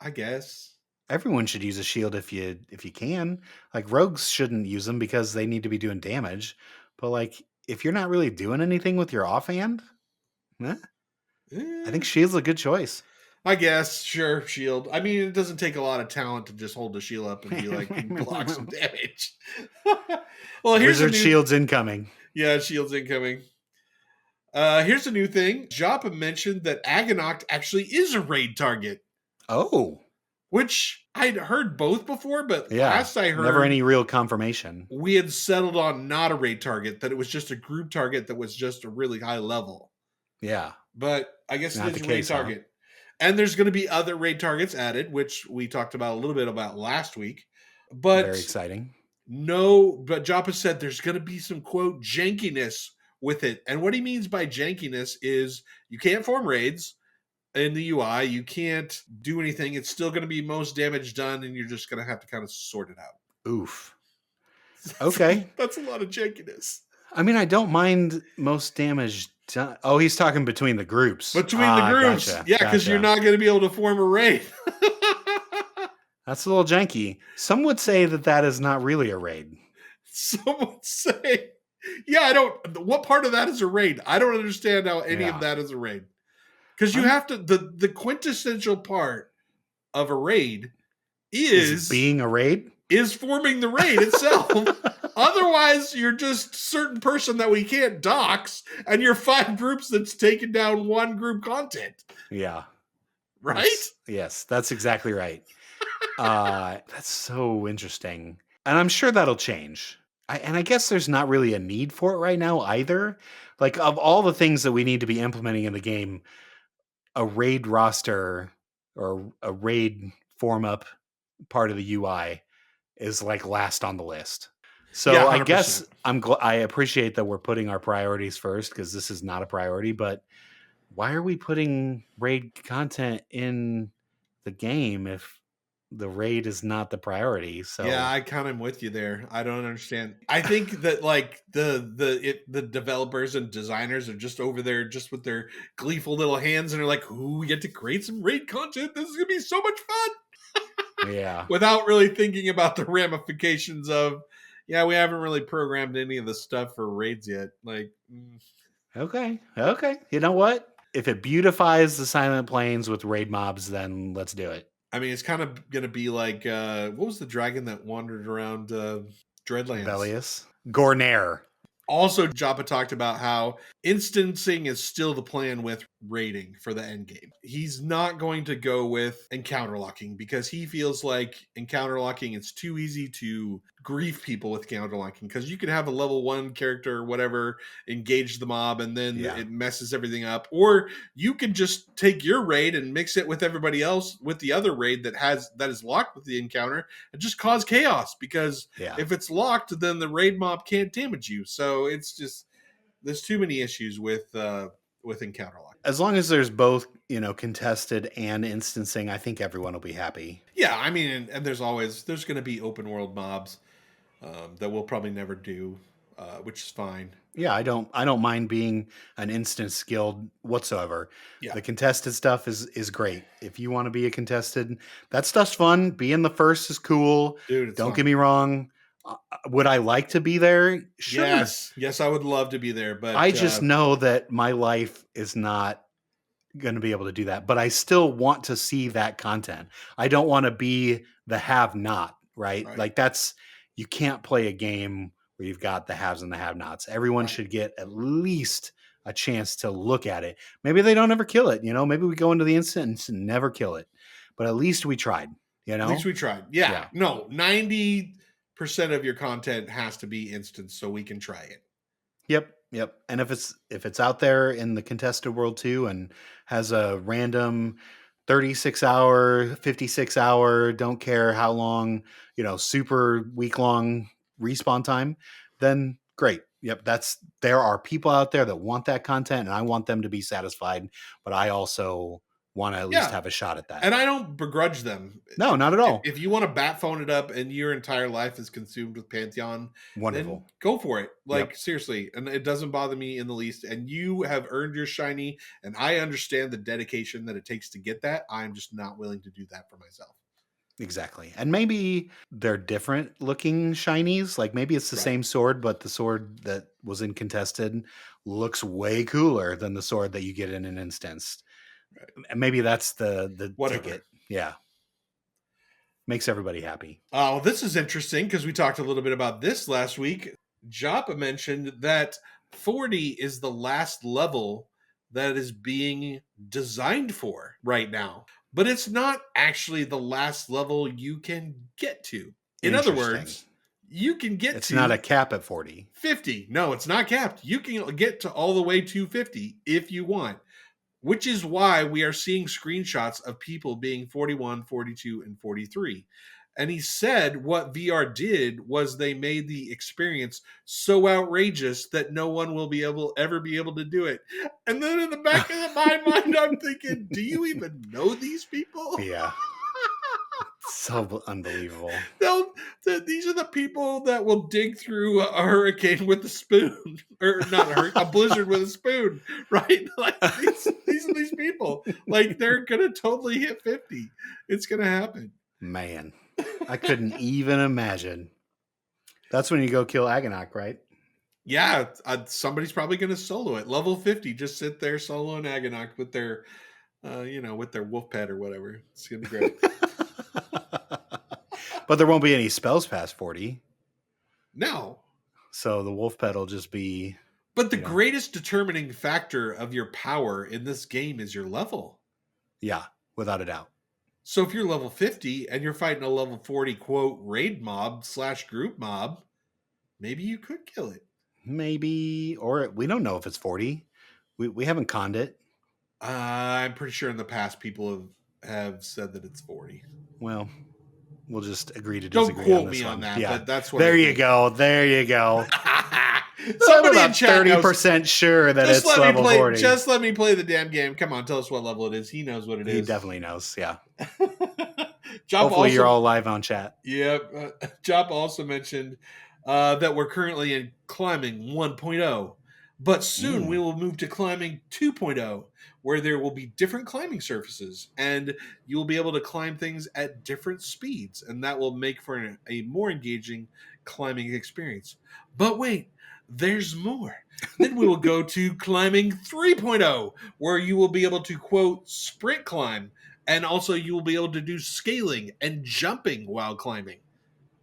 Speaker 4: I guess.
Speaker 1: Everyone should use a shield if you can. Like, rogues shouldn't use them because they need to be doing damage. But like, if you're not really doing anything with your offhand, I think shield's a good choice.
Speaker 4: I guess, sure, shield. I mean, it doesn't take a lot of talent to just hold the shield up and be like, block some damage. Well, here's
Speaker 1: Wizard shields incoming.
Speaker 4: Yeah, shields incoming. Here's a new thing. Joppa mentioned that Aganoct actually is a raid target.
Speaker 1: Oh.
Speaker 4: Which I'd heard both before, but last I heard...
Speaker 1: never any real confirmation.
Speaker 4: We had settled on not a raid target, that it was just a group target that was just a really high level.
Speaker 1: Yeah.
Speaker 4: but I guess
Speaker 1: Not
Speaker 4: it is
Speaker 1: the
Speaker 4: a raid
Speaker 1: case, huh?
Speaker 4: target. And there's going to be other raid targets added, which we talked about a little bit about last week. But
Speaker 1: Very exciting.
Speaker 4: but Joppa said there's going to be some, quote, jankiness with it. And what he means by jankiness is you can't form raids in the UI. You can't do anything. It's still going to be most damage done, and you're just going to have to kind of sort it out.
Speaker 1: Oof. Okay.
Speaker 4: That's a lot of jankiness.
Speaker 1: I mean, I don't mind most damage done. Oh, he's talking between the groups.
Speaker 4: Between the groups.
Speaker 1: Gotcha,
Speaker 4: Yeah, because you're not going to be able to form a raid.
Speaker 1: That's a little janky. Some would say that is not really a raid.
Speaker 4: Some would say, yeah, what part of that is a raid? I don't understand how any of that is a raid. Because you have to, the quintessential part of a raid is
Speaker 1: being a raid?
Speaker 4: Is forming the raid itself. Otherwise, you're just a certain person that we can't dox, and you're 5 groups that's taken down one group content.
Speaker 1: Yeah.
Speaker 4: Right?
Speaker 1: Yes, that's exactly right. That's so interesting. And I'm sure that'll change. I guess there's not really a need for it right now either. Like, of all the things that we need to be implementing in the game, a raid roster or a raid form up part of the UI is like last on the list. So yeah, I guess I appreciate that we're putting our priorities first, because this is not a priority, but why are we putting raid content in the game if the raid is not the priority? So
Speaker 4: yeah, I kind of am with you there. I don't understand. I think that like the developers and designers are just over there just with their gleeful little hands, and they're like, "Ooh, we get to create some raid content. This is gonna be so much fun."
Speaker 1: Yeah. Without
Speaker 4: really thinking about the ramifications of, yeah, we haven't really programmed any of the stuff for raids yet. Like,
Speaker 1: okay. You know what? If it beautifies the Silent Plains with raid mobs, then let's do it.
Speaker 4: I mean, it's kind of going to be like, what was the dragon that wandered around Dreadlands?
Speaker 1: Belius. Gornair.
Speaker 4: Also, Joppa talked about how instancing is still the plan with raiding for the end game. He's not going to go with encounter locking because he feels like encounter locking is too easy to grief people with encounter locking, because you can have a level 1 character or whatever engage the mob and then it messes everything up. Or you can just take your raid and mix it with everybody else with the other raid that is locked with the encounter and just cause chaos, because if it's locked, then the raid mob can't damage you. So it's just, there's too many issues with encounter lock.
Speaker 1: As long as there's both, contested and instancing, I think everyone will be happy.
Speaker 4: Yeah, I mean, and there's going to be open world mobs that we'll probably never do, which is fine.
Speaker 1: Yeah, I don't mind being an instance skilled whatsoever. Yeah. The contested stuff is great. If you want to be a contested, that stuff's fun. Being the first is cool.
Speaker 4: Dude,
Speaker 1: don't get me wrong. Would I like to be there? Sure.
Speaker 4: Yes, I would love to be there, but
Speaker 1: I just know that my life is not going to be able to do that. But I still want to see that content. I don't want to be the have-not, right? Like you can't play a game where you've got the haves and the have-nots. Everyone should get at least a chance to look at it. Maybe they don't ever kill it. Maybe we go into the instance and never kill it, but at least we tried.
Speaker 4: At least we tried. Yeah. No, 90% of your content has to be instance so we can try it.
Speaker 1: Yep. And if it's out there in the contested world too and has a random 36-hour, 56-hour, don't care how long, super week-long respawn time, then great. Yep, there are people out there that want that content, and I want them to be satisfied, but I also want to at least have a shot at that.
Speaker 4: And I don't begrudge them.
Speaker 1: No, not at all.
Speaker 4: If you want to bat phone it up and your entire life is consumed with Pantheon,
Speaker 1: wonderful.
Speaker 4: Then go for it. Seriously. And it doesn't bother me in the least. And you have earned your shiny, and I understand the dedication that it takes to get that. I'm just not willing to do that for myself.
Speaker 1: Exactly. And maybe they're different looking shinies. Like maybe it's the same sword, but the sword that was in contested looks way cooler than the sword that you get in an instance. And maybe that's the ticket. Yeah. Makes everybody happy.
Speaker 4: Oh, this is interesting because we talked a little bit about this last week. Joppa mentioned that 40 is the last level that is being designed for right now. But it's not actually the last level you can get to. In other words, you can get
Speaker 1: it's not a cap at 40.
Speaker 4: 50. No, it's not capped. You can get to all the way to 50 if you want. which is why we are seeing screenshots of people being 41, 42, and 43. And he said what VR did was they made the experience so outrageous that no one will ever be able to do it. And then in the back of my mind, I'm thinking, do you even know these people?
Speaker 1: Yeah. So unbelievable.
Speaker 4: These are the people that will dig through a hurricane with a spoon, or not a blizzard with a spoon, right? Like these are these people. Like they're gonna totally hit 50. It's gonna happen.
Speaker 1: Man, I couldn't even imagine. That's when you go kill Agonok, right?
Speaker 4: Yeah, somebody's probably gonna solo it. Level 50, just sit there soloing Agonok with their, with their wolf pet or whatever. It's gonna be great.
Speaker 1: But there won't be any spells past 40.
Speaker 4: No.
Speaker 1: So the wolf pet will just be...
Speaker 4: But the greatest determining factor of your power in this game is your level.
Speaker 1: Yeah, without a doubt.
Speaker 4: So if you're level 50 and you're fighting a level 40, quote, raid mob / group mob, maybe you could kill it.
Speaker 1: Maybe, or we don't know if it's 40. We haven't conned it.
Speaker 4: I'm pretty sure in the past people have said that it's 40.
Speaker 1: Well... We'll just agree to
Speaker 4: Don't
Speaker 1: disagree.
Speaker 4: quote
Speaker 1: on this
Speaker 4: me
Speaker 1: one.
Speaker 4: on that.
Speaker 1: Yeah.
Speaker 4: But that's what.
Speaker 1: There you go. There you go.
Speaker 4: Somebody
Speaker 1: I'm
Speaker 4: in chat knows.
Speaker 1: 30% sure that it's level 40.
Speaker 4: Just let me play the damn game. Come on, tell us what level it is. He knows what it is.
Speaker 1: He definitely knows. Yeah.
Speaker 4: Joppa
Speaker 1: Hopefully you're all live on chat.
Speaker 4: Yep. Joppa also mentioned that we're currently in climbing 1.0, but soon we will move to climbing 2.0, where there will be different climbing surfaces, and you will be able to climb things at different speeds, and that will make for a more engaging climbing experience. But wait, there's more. Then we will go to climbing 3.0, where you will be able to, quote, sprint climb, and also you will be able to do scaling and jumping while climbing.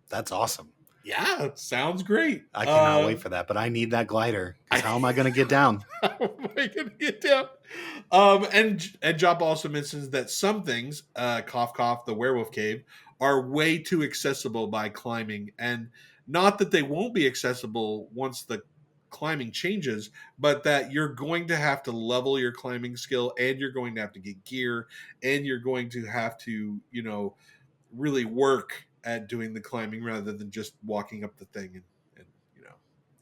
Speaker 1: That's awesome.
Speaker 4: Yeah, it sounds great.
Speaker 1: I cannot wait for that, but I need that glider. How am I going to get down?
Speaker 4: How am I going to get down? And Joppa also mentions that some things, cough cough, the werewolf cave, are way too accessible by climbing, and not that they won't be accessible once the climbing changes, but that you're going to have to level your climbing skill, and you're going to have to get gear, and you're going to have to, really work at doing the climbing rather than just walking up the thing and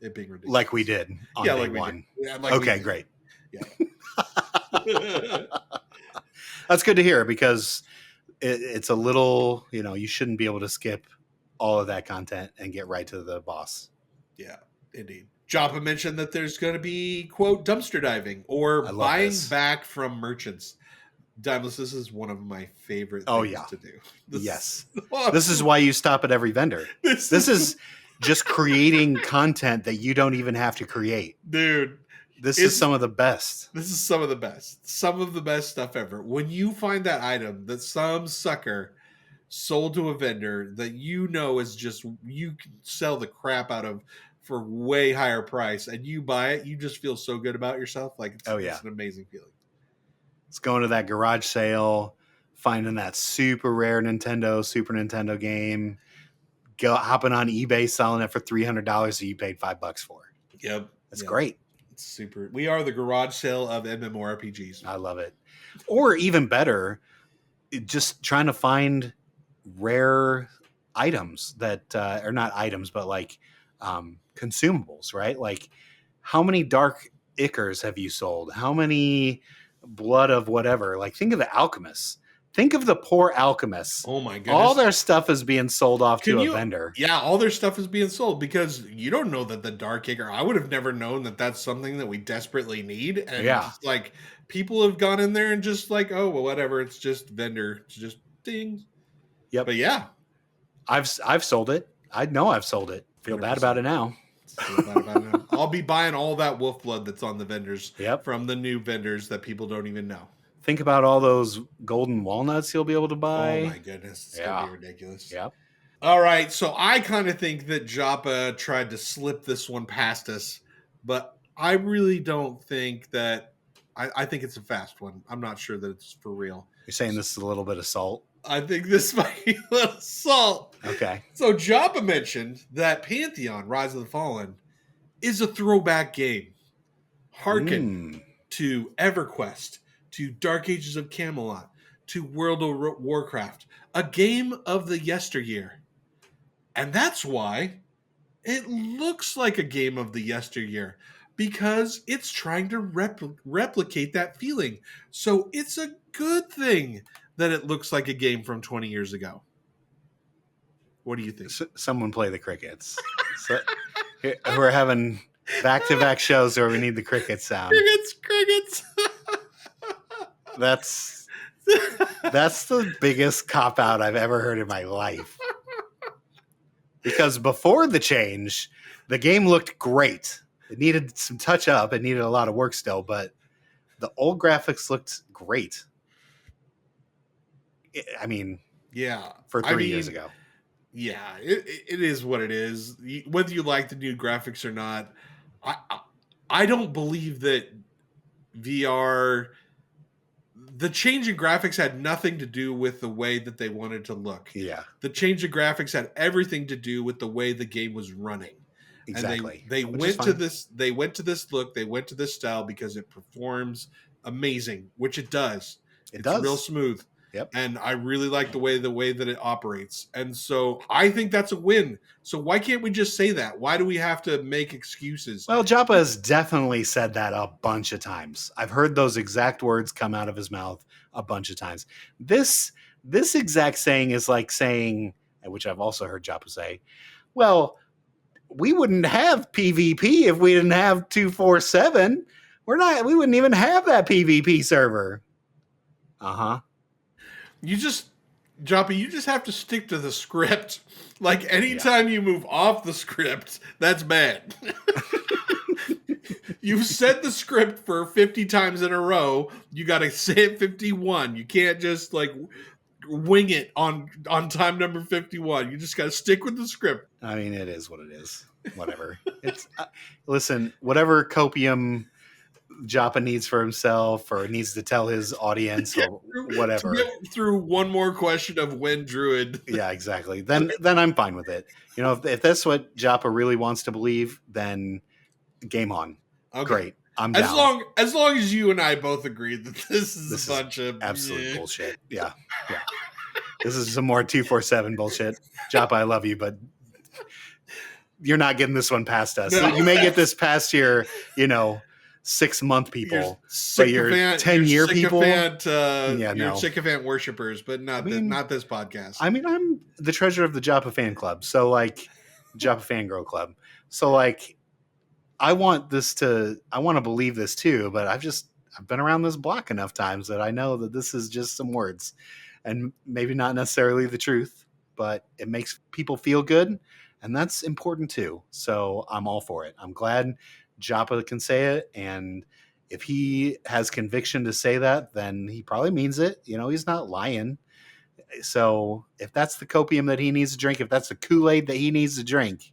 Speaker 4: it being ridiculous.
Speaker 1: Like we did on day one.
Speaker 4: Yeah,
Speaker 1: okay, great.
Speaker 4: Yeah.
Speaker 1: That's good to hear, because it's a little, you shouldn't be able to skip all of that content and get right to the boss.
Speaker 4: Yeah, indeed. Joppa mentioned that there's going to be, quote, dumpster diving or buying back from merchants. Dimeless, this is one of my favorite things to do.
Speaker 1: Yes. This is why you stop at every vendor. This is just creating content that you don't even have to create.
Speaker 4: Dude.
Speaker 1: This is some of the best.
Speaker 4: This is some of the best. Some of the best stuff ever. When you find that item that some sucker sold to a vendor that is just, you can sell the crap out of for way higher price, and you buy it, you just feel so good about yourself. Like, it's an amazing feeling.
Speaker 1: It's going to that garage sale, finding that super rare Super Nintendo game, hopping on eBay, selling it for $300 that you paid $5 for. Yep. That's great.
Speaker 4: It's super. We are the garage sale of MMORPGs.
Speaker 1: I love it. Or even better, just trying to find rare items that are not items, but like consumables, right? Like, how many dark ichors have you sold? How many blood of whatever? Like, think of the alchemists. Think of the poor alchemists.
Speaker 4: Oh my goodness.
Speaker 1: All their stuff is being sold off to a vendor.
Speaker 4: Yeah, all their stuff is being sold because you don't know that the dark ichor. I would have never known that that's something that we desperately need. And just, like, people have gone in there and just like, oh, well, whatever. It's just vendor. It's just ding.
Speaker 1: Yep.
Speaker 4: But yeah.
Speaker 1: I've sold it. I know I've sold it. Feel 100%. Bad about it now.
Speaker 4: I'll be buying all that wolf blood that's on the vendors from the new vendors that people don't even know.
Speaker 1: Think about all those golden walnuts you'll be able to buy.
Speaker 4: Oh my goodness. It's going to be ridiculous.
Speaker 1: Yep.
Speaker 4: All right. So I kind of think that Joppa tried to slip this one past us, but I really don't think that. I think it's a fast one. I'm not sure that it's for real.
Speaker 1: You're saying this is a little bit of salt?
Speaker 4: I think this might be a little salt.
Speaker 1: Okay.
Speaker 4: So Joppa mentioned that Pantheon, Rise of the Fallen, is a throwback game. Hearken to EverQuest, to Dark Ages of Camelot, to World of Warcraft, a game of the yesteryear. And that's why it looks like a game of the yesteryear, because it's trying to replicate that feeling. So it's a good thing that it looks like a game from 20 years ago. What do you think?
Speaker 1: Someone play the crickets. We're having back-to-back shows where we need the cricket sound.
Speaker 4: Crickets.
Speaker 1: That's the biggest cop-out I've ever heard in my life. Because before the change, the game looked great. It needed some touch-up. It needed a lot of work still, but the old graphics looked great. I mean,
Speaker 4: yeah,
Speaker 1: for 3 years ago.
Speaker 4: Yeah, it is what it is. Whether you like the new graphics or not, I don't believe that VR... The change in graphics had nothing to do with the way that they wanted to look.
Speaker 1: Yeah.
Speaker 4: The change in graphics had everything to do with the way the game was running.
Speaker 1: Exactly.
Speaker 4: And they went to this. They went to this look. They went to this style because it performs amazing, which it does. It's real smooth.
Speaker 1: Yep.
Speaker 4: And I really like the way that it operates. And so I think that's a win. So why can't we just say that? Why do we have to make excuses?
Speaker 1: Well, Joppa has definitely said that a bunch of times. I've heard those exact words come out of his mouth a bunch of times. This exact saying is like saying, which I've also heard Joppa say, well, we wouldn't have PvP if we didn't have 247. We wouldn't even have that PvP server. Uh-huh.
Speaker 4: Joppa, you just have to stick to the script. Like, anytime you move off the script, that's bad. You've said the script for 50 times in a row. You got to say it 51. You can't just, like, wing it on time number 51. You just got to stick with the script.
Speaker 1: I mean, it is what it is. Whatever. It's listen, whatever copium Joppa needs for himself or needs to tell his audience or whatever.
Speaker 4: To get through one more question of when Druid.
Speaker 1: Yeah, exactly. Then I'm fine with it. You know, if that's what Joppa really wants to believe, then game on. Okay. Great. I'm down.
Speaker 4: As long as you and I both agree that this is a bunch of
Speaker 1: absolute bullshit. Yeah. This is some more 247 bullshit. Joppa, I love you, but you're not getting this one past us. No. You may get this past your, 6-month people, but your 10-year people.
Speaker 4: You're sycophant worshippers, but not this podcast.
Speaker 1: I mean, I'm the treasurer of the Joppa fan club, so Joppa fangirl club. So I want to believe this too, but I've been around this block enough times that I know that this is just some words, and maybe not necessarily the truth, but it makes people feel good, and that's important too. So I'm all for it. I'm glad Joppa can say it, and if he has conviction to say that, then he probably means it. He's not lying. So if that's the copium that he needs to drink, if that's the Kool-Aid that he needs to drink,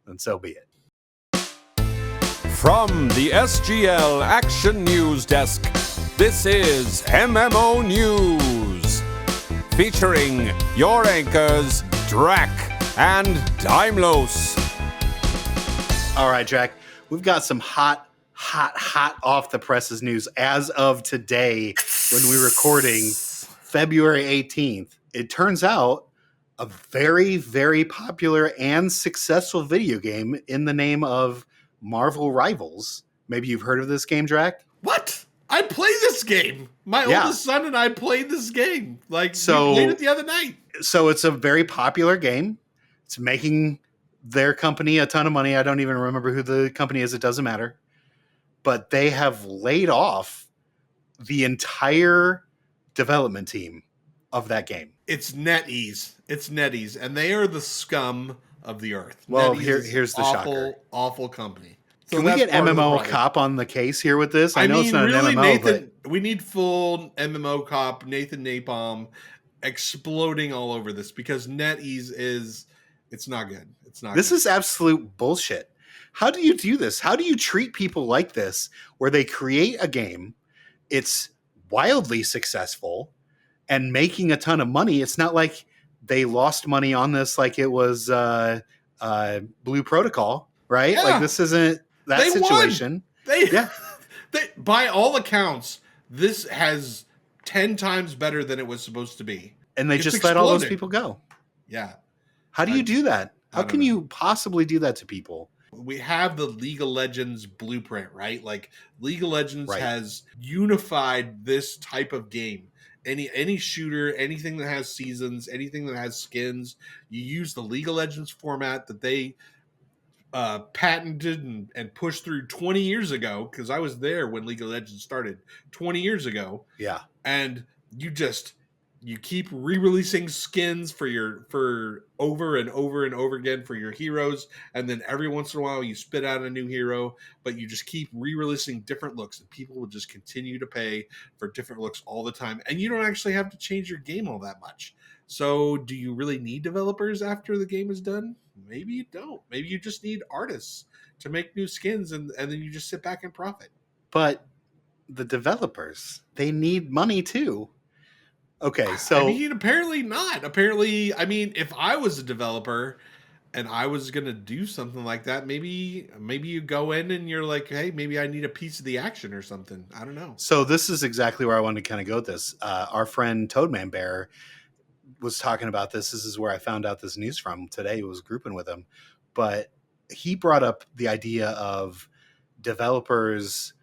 Speaker 1: then so be it.
Speaker 5: From the SGL Action News Desk, this is MMO News, featuring your anchors, Drac and Daimlos.
Speaker 1: All right, Drac. We've got some hot off the presses news as of today when we're recording February 18th. It turns out a very, very popular and successful video game in the name of Marvel Rivals. Maybe you've heard of this game, Drac?
Speaker 4: What? I play this game. My oldest son and I played this game. We played it the other night.
Speaker 1: So it's a very popular game. It's making their company a ton of money. I don't even remember who the company is. It doesn't matter. But they have laid off the entire development team of that game.
Speaker 4: It's NetEase. And they are the scum of the earth.
Speaker 1: Well, here's the shocker.
Speaker 4: Awful company. So
Speaker 1: can we get MMO Cop on the case here with this? I know it's not really, an MMO,
Speaker 4: but we need full MMO Cop, Nathan Napalm exploding all over this, because NetEase it's not good.
Speaker 1: This is absolute bullshit. How do you do this? How do you treat people like this, where they create a game, it's wildly successful and making a ton of money? It's not like they lost money on this like it was Blue Protocol, right?
Speaker 4: Yeah.
Speaker 1: This isn't that situation.
Speaker 4: They, by all accounts, this has 10 times better than it was supposed to be.
Speaker 1: And they
Speaker 4: It's
Speaker 1: just let all those
Speaker 4: exploded.
Speaker 1: people go.
Speaker 4: Yeah.
Speaker 1: How do you do that? How
Speaker 4: don't
Speaker 1: can
Speaker 4: know.
Speaker 1: you possibly do that to people?
Speaker 4: We have the League of Legends blueprint, right? Like League of Legends
Speaker 1: Right.
Speaker 4: has unified this type of game. Any shooter, anything that has seasons, anything that has skins, you use the League of Legends format that they patented and pushed through 20 years ago, because I was there when League of Legends started 20 years ago.
Speaker 1: Yeah.
Speaker 4: And you keep re-releasing skins for over and over and over again for your heroes, and then every once in a while you spit out a new hero, but you just keep re-releasing different looks, and people will just continue to pay for different looks all the time, and you don't actually have to change your game all that much. So do you really need developers after the game is done? Maybe you don't. Maybe you just need artists to make new skins, and then you just sit back and profit.
Speaker 1: But the developers, they need money too. Okay, so
Speaker 4: I mean, apparently not. Apparently, I mean, if I was a developer and I was gonna do something like that, maybe you go in and you're like, hey, maybe I need a piece of the action or something. I don't know.
Speaker 1: So this is exactly where I wanted to kind of go with this. Our friend Toadman Bear was talking about this. This is where I found out this news from today. I was grouping with him, but he brought up the idea of developers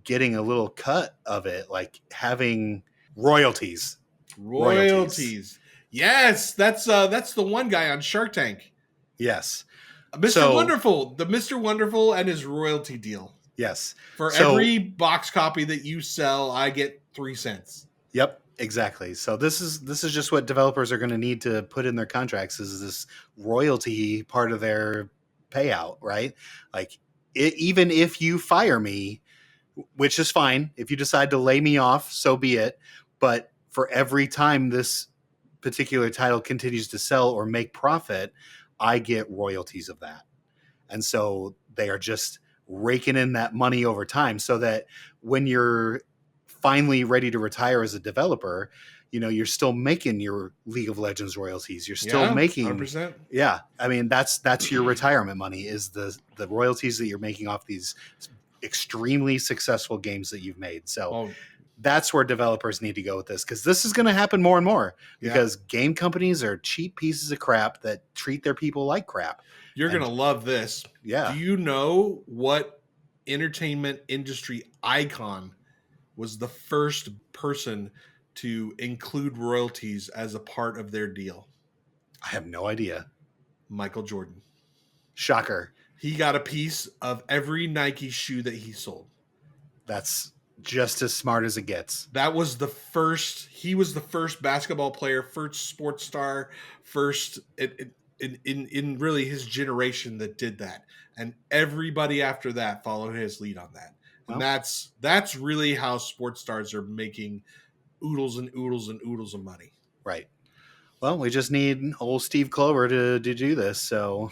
Speaker 1: getting a little cut of it, like having royalties.
Speaker 4: Yes, that's the one guy on Shark Tank.
Speaker 1: Yes.
Speaker 4: Mr. Wonderful, the Mr. Wonderful and his royalty deal.
Speaker 1: Yes.
Speaker 4: For every box copy that you sell, I get 3 cents.
Speaker 1: Yep, exactly. So this is just what developers are going to need to put in their contracts, is this royalty part of their payout, right? Like even if you fire me, which is fine, if you decide to lay me off, so be it. But for every time this particular title continues to sell or make profit, I get royalties of that. And so they are just raking in that money over time, so that when you're finally ready to retire as a developer, you know, you're still making your League of Legends royalties. You're still making
Speaker 4: 100%.
Speaker 1: Yeah. I mean, that's your retirement money, is the royalties that you're making off these extremely successful games that you've made. So that's where developers need to go with this, because this is going to happen more and more, because game companies are cheap pieces of crap that treat their people like crap.
Speaker 4: You're going to love this.
Speaker 1: Yeah.
Speaker 4: Do you know what entertainment industry icon was the first person to include royalties as a part of their deal?
Speaker 1: I have no idea.
Speaker 4: Michael Jordan.
Speaker 1: Shocker.
Speaker 4: He got a piece of every Nike shoe that he sold.
Speaker 1: That's just as smart as it gets.
Speaker 4: That was the first. He was the first basketball player, first sports star, first in really his generation that did that, and everybody after that followed his lead on that. And that's really how sports stars are making oodles and oodles and oodles of money.
Speaker 1: Right. Well, we just need old Steve Clover to do this. So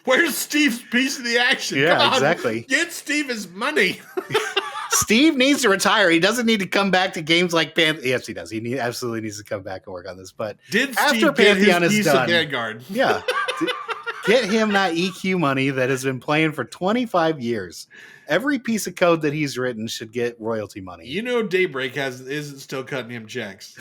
Speaker 4: where's Steve's piece of the action?
Speaker 1: Yeah,
Speaker 4: Come on,
Speaker 1: exactly.
Speaker 4: Get Steve his money.
Speaker 1: Steve needs to retire. He doesn't need to come back to games like Pantheon. Yes, he does. He absolutely needs to come back and work on this. But
Speaker 4: after Pantheon is done, Vanguard?
Speaker 1: Yeah, get him that EQ money that has been playing for 25 years. Every piece of code that he's written should get royalty money.
Speaker 4: You know, Daybreak isn't still cutting him checks.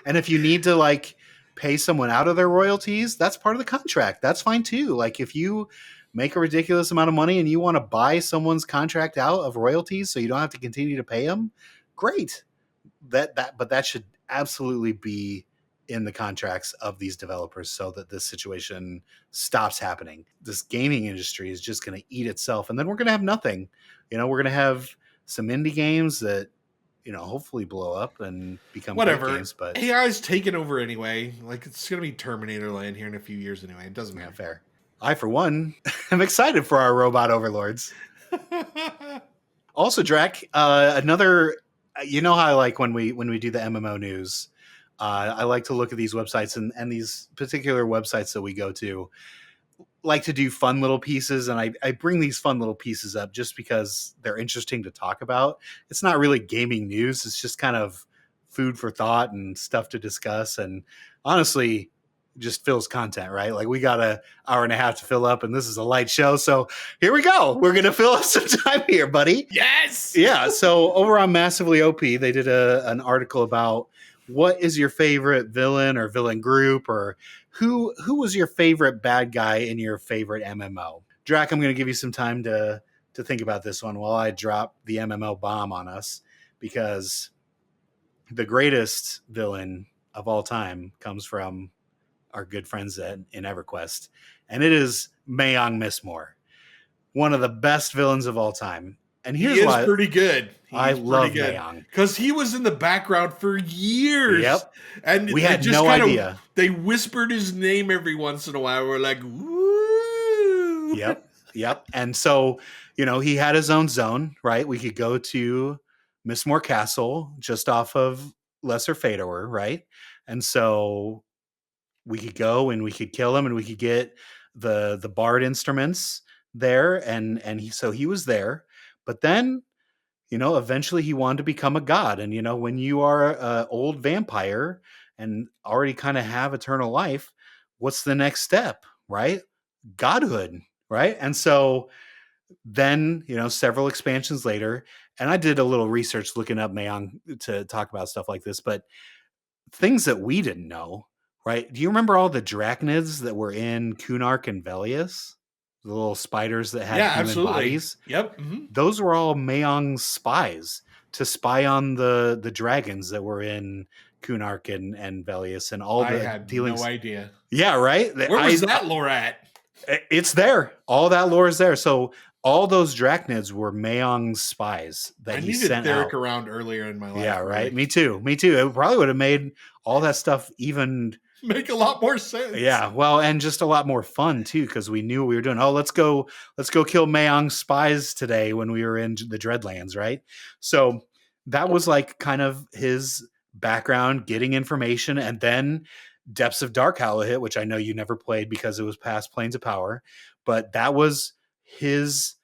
Speaker 1: And if you need to like pay someone out of their royalties, that's part of the contract. That's fine too. Like if you make a ridiculous amount of money and you want to buy someone's contract out of royalties so you don't have to continue to pay them, great. But that should absolutely be in the contracts of these developers, so that this situation stops happening. This gaming industry is just going to eat itself, and then we're going to have nothing. You know, we're going to have some indie games that, you know, hopefully blow up and become
Speaker 4: whatever
Speaker 1: great games, but
Speaker 4: AI's taking over anyway. Like it's going to be Terminator Land here in a few years anyway. It doesn't matter.
Speaker 1: Fair. I, for one, am excited for our robot overlords. Also, Drek, another, you know how I like when we do the MMO news, I like to look at these websites and these particular websites that we go to like to do fun little pieces. And I bring these fun little pieces up just because they're interesting to talk about. It's not really gaming news. It's just kind of food for thought and stuff to discuss. And honestly, just fills content, right? Like we got an hour and a half to fill up, and this is a light show. So here we go. We're going to fill up some time here, buddy.
Speaker 4: Yes.
Speaker 1: Yeah. So over on Massively OP, they did an article about what is your favorite villain or villain group, or who was your favorite bad guy in your favorite MMO. Drac, I'm going to give you some time to think about this one while I drop the MMO bomb on us, because the greatest villain of all time comes from our good friends in EverQuest, and it is Mayong Mistmore, one of the best villains of all time. And here's why
Speaker 4: pretty good.
Speaker 1: I love Mayong,
Speaker 4: because he was in the background for years.
Speaker 1: Yep,
Speaker 4: and
Speaker 1: we had no idea.
Speaker 4: They whispered his name every once in a while. We're like, woo.
Speaker 1: Yep. And so, he had his own zone, right? We could go to Mistmore Castle just off of Lesser Fedor, right? And so we could go and we could kill him, and we could get the bard instruments there, and he was there. But then, eventually he wanted to become a god. And when you are an old vampire and already kind of have eternal life, what's the next step, right? Godhood, right? And so then, several expansions later, and I did a little research looking up Mayong to talk about stuff like this, but things that we didn't know, right? Do you remember all the drachnids that were in Kunark and Velius? The little spiders that had human bodies?
Speaker 4: Yep. Mm-hmm.
Speaker 1: Those were all Mayong's spies to spy on the dragons that were in Kunark and Velius, and all the dealings.
Speaker 4: No idea.
Speaker 1: Yeah, right?
Speaker 4: Where was that lore at?
Speaker 1: It's there. All that lore is there. So all those drachnids were Mayong's spies that he sent out.
Speaker 4: I needed Theric around earlier in my life.
Speaker 1: Yeah, right. Me too. It probably would have made all that stuff even
Speaker 4: make a lot more sense.
Speaker 1: Yeah, well, and just a lot more fun too, because we knew what we were doing. Oh, let's go kill Mayong's spies today when we were in the Dreadlands, right? So that was like kind of his background, getting information, and then Depths of Darkhollow hit, which I know you never played because it was past Planes of Power, but that was his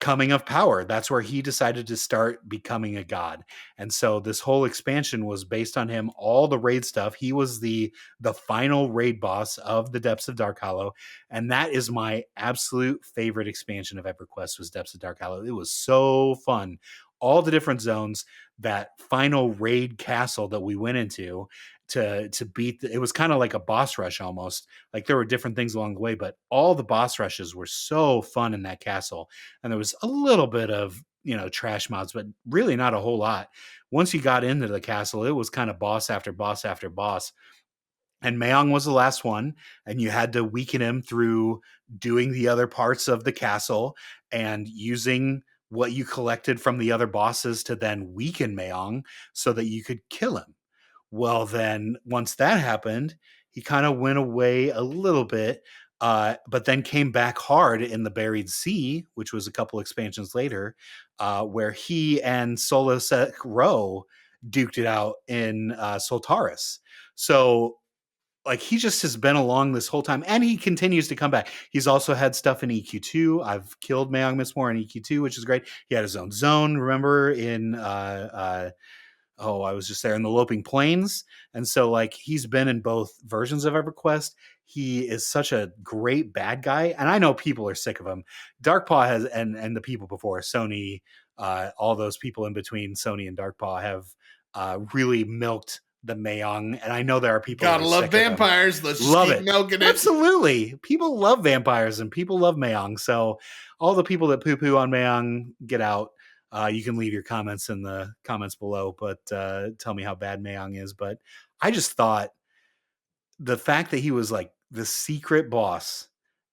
Speaker 1: coming of power. That's where he decided to start becoming a god. And so this whole expansion was based on him, all the raid stuff. He was the final raid boss of the Depths of Darkhollow, and that is my absolute favorite expansion of EverQuest was Depths of Darkhollow. It was so fun. All the different zones, that final raid castle that we went into to beat it was kind of like a boss rush almost. Like there were different things along the way, but all the boss rushes were so fun in that castle. And there was a little bit of, trash mods, but really not a whole lot. Once you got into the castle, it was kind of boss after boss after boss. And Mayong was the last one, and you had to weaken him through doing the other parts of the castle and using what you collected from the other bosses to then weaken Mayong so that you could kill him. Well, then once that happened, he kind of went away a little bit, but then came back hard in the Buried Sea, which was a couple expansions later, where he and Solosek Ro duked it out in Soltaris. So like he just has been along this whole time, and he continues to come back. He's also had stuff in EQ2. I've killed Mayong Mistmore in EQ2, which is great. He had his own zone, remember, in I was just there in the Loping Plains. And so like he's been in both versions of EverQuest. He is such a great bad guy. And I know people are sick of him. Darkpaw has, and the people before, Sony, all those people in between Sony and Darkpaw have really milked the Mayong. And I know there are people
Speaker 4: gotta love vampires. Let's
Speaker 1: love
Speaker 4: just keep milking it.
Speaker 1: Absolutely. People love vampires and people love Mayong. So all the people that poo-poo on Mayong, get out. You can leave your comments in the comments below, but tell me how bad Mayong is. But I just thought the fact that he was like the secret boss,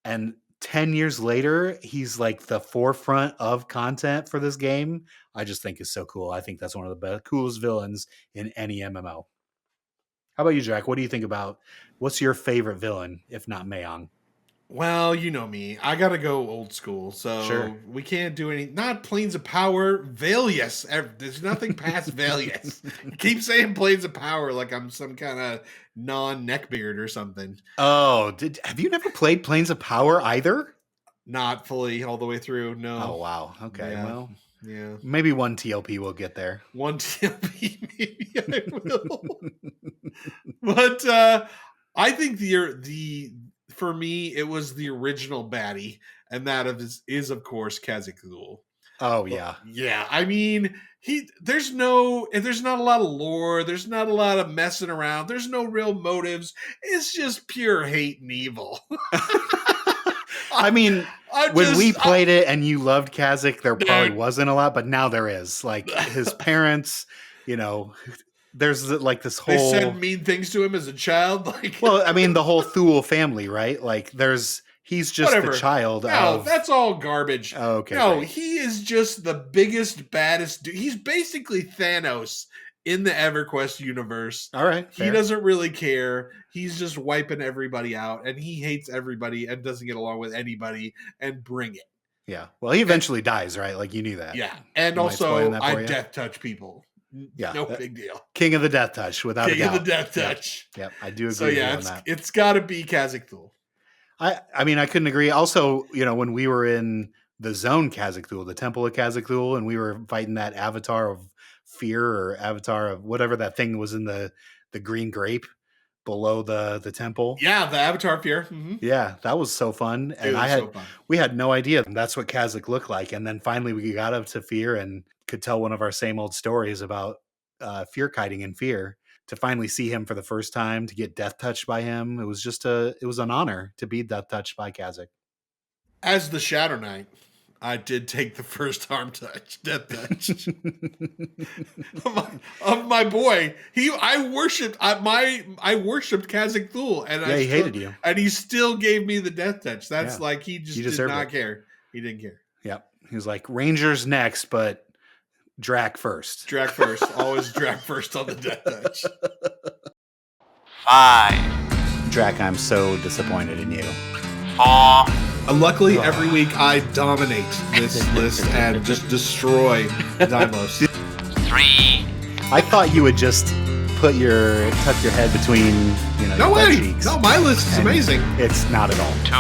Speaker 1: and 10 years later, he's like the forefront of content for this game, I just think is so cool. I think that's one of the best, coolest villains in any MMO. How about you, Jack? What do you think about, what's your favorite villain, if not Mayong?
Speaker 4: Well, you know me. I gotta go old school, so
Speaker 1: Sure.
Speaker 4: We can't do any. Not Planes of Power, Velius. There's nothing past Velius. You keep saying Planes of Power like I'm some kind of non-neckbeard or something.
Speaker 1: Oh, have you never played Planes of Power either?
Speaker 4: Not fully all the way through. No.
Speaker 1: Oh wow. Okay.
Speaker 4: Yeah.
Speaker 1: Well,
Speaker 4: yeah.
Speaker 1: maybe one TLP will get there.
Speaker 4: One TLP, maybe I will. But I think the for me it was the original baddie, and that is of course Khazad-dûl.
Speaker 1: Oh yeah.
Speaker 4: Yeah, I mean, there's not a lot of lore, there's not a lot of messing around, there's no real motives. It's just pure hate and evil.
Speaker 1: I mean, when we played it and you loved Khazad, there probably wasn't a lot, but now there is. Like his parents, there's like this whole.
Speaker 4: They said mean things to him as a child. Like,
Speaker 1: well, I mean, the whole Thule family, right? Like, he's just the child.
Speaker 4: No, that's all garbage.
Speaker 1: Oh, okay.
Speaker 4: No,
Speaker 1: great.
Speaker 4: He is just the biggest, baddest dude. He's basically Thanos in the EverQuest universe.
Speaker 1: All right.
Speaker 4: He doesn't really care. He's just wiping everybody out, and he hates everybody and doesn't get along with anybody, and bring it.
Speaker 1: Yeah. Well, he eventually dies, right? Like, you knew that.
Speaker 4: Yeah. And also, I death touch people. Yeah. No big deal.
Speaker 1: King of the death touch, without a doubt.
Speaker 4: King of the death touch.
Speaker 1: Yep. I do agree
Speaker 4: so,
Speaker 1: with
Speaker 4: yeah,
Speaker 1: you on that.
Speaker 4: It's got to be Khazad-dûl.
Speaker 1: I mean, I couldn't agree. Also, when we were in the zone Khazad-dûl, the Temple of Khazad-dûl, and we were fighting that avatar of fear or avatar of whatever that thing was in the green grape below the temple.
Speaker 4: Yeah, the avatar of fear. Mm-hmm.
Speaker 1: Yeah, that was so fun. And we had no idea that's what Khazad looked like. And then finally we got up to fear and could tell one of our same old stories about fear kiting in fear. To finally see him for the first time, to get death touched by him, it was an honor to be death touched by Khazad.
Speaker 4: As the Shadow Knight, I did take the first death touch of my boy. I worshipped Khazad-dûl, and
Speaker 1: he hated you,
Speaker 4: and he still gave me the death touch. That's like he just did not care. He didn't care.
Speaker 1: Yep, he was like, Rangers next, but Drac first.
Speaker 4: Drac first. Always Drac first on the death touch.
Speaker 6: 5.
Speaker 1: Drac, I'm so disappointed in you.
Speaker 6: 4.
Speaker 4: Luckily, every week I dominate this list and just destroy Dimos.
Speaker 6: 3.
Speaker 1: I thought you would just tuck your head between,
Speaker 4: no
Speaker 1: your
Speaker 4: way.
Speaker 1: cheeks.
Speaker 4: No, my list is amazing.
Speaker 1: It's not at all.
Speaker 6: 2.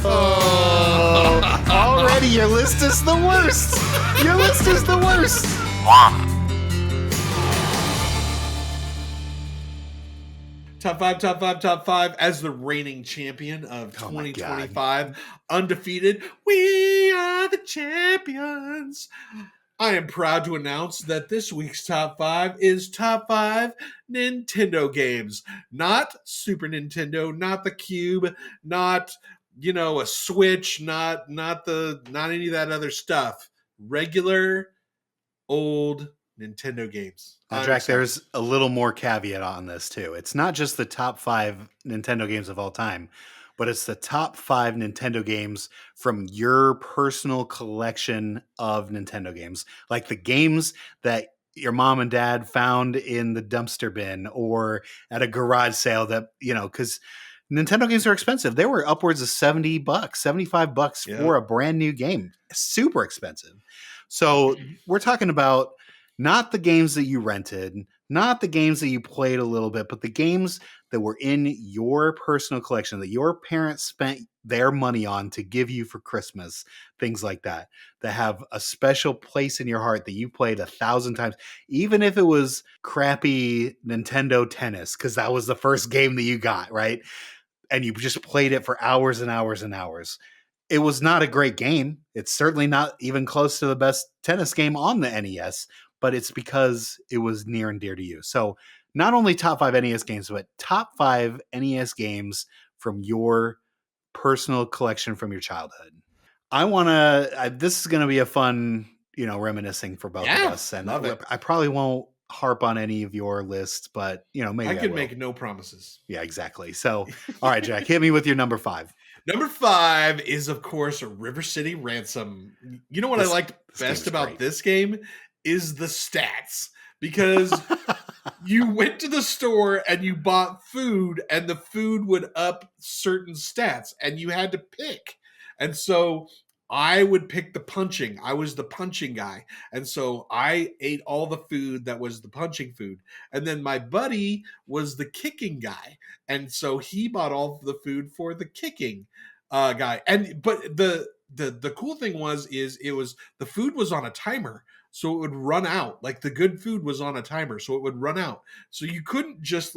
Speaker 1: Oh, already your list is the worst. Your list is the worst.
Speaker 6: 1.
Speaker 4: Top five. As the reigning champion of 2025, undefeated, we are the champions. I am proud to announce that this week's top 5 is top 5 Nintendo games. Not Super Nintendo, not the Cube, not a Switch, not any of that other stuff. Regular old Nintendo games.
Speaker 1: Now, Drac, there's a little more caveat on this too. It's not just the top 5 Nintendo games of all time, but it's the top 5 Nintendo games from your personal collection of Nintendo games. Like the games that your mom and dad found in the dumpster bin or at a garage sale that, because Nintendo games are expensive. They were upwards of $70, $75 for a brand new game. Super expensive. So we're talking about not the games that you rented, not the games that you played a little bit, but the games that were in your personal collection that your parents spent their money on to give you for Christmas, things like that have a special place in your heart that you played 1,000 times, even if it was crappy Nintendo Tennis, because that was the first game that you got, right? And you just played it for hours and hours and hours. It was not a great game. It's certainly not even close to the best tennis game on the NES, but it's because it was near and dear to you. So not only top 5 NES games, but top 5 NES games from your personal collection from your childhood. This is going to be a fun, reminiscing for both of us. And
Speaker 4: love it.
Speaker 1: I probably won't harp on any of your lists, but, maybe I
Speaker 4: could
Speaker 1: will.
Speaker 4: make no promises.
Speaker 1: Yeah, exactly. So, all right, Jack, hit me with your number 5.
Speaker 4: Number 5 is, of course, River City Ransom. You know what I liked best about this game is the stats, because you went to the store and you bought food and the food would up certain stats and you had to pick. And so I would pick the punching. I was the punching guy. And so I ate all the food that was the punching food. And then my buddy was the kicking guy. And so he bought all the food for the kicking guy. But the cool thing was the food was on a timer. So it would run out. Like the good food was on a timer. So it would run out. So you couldn't just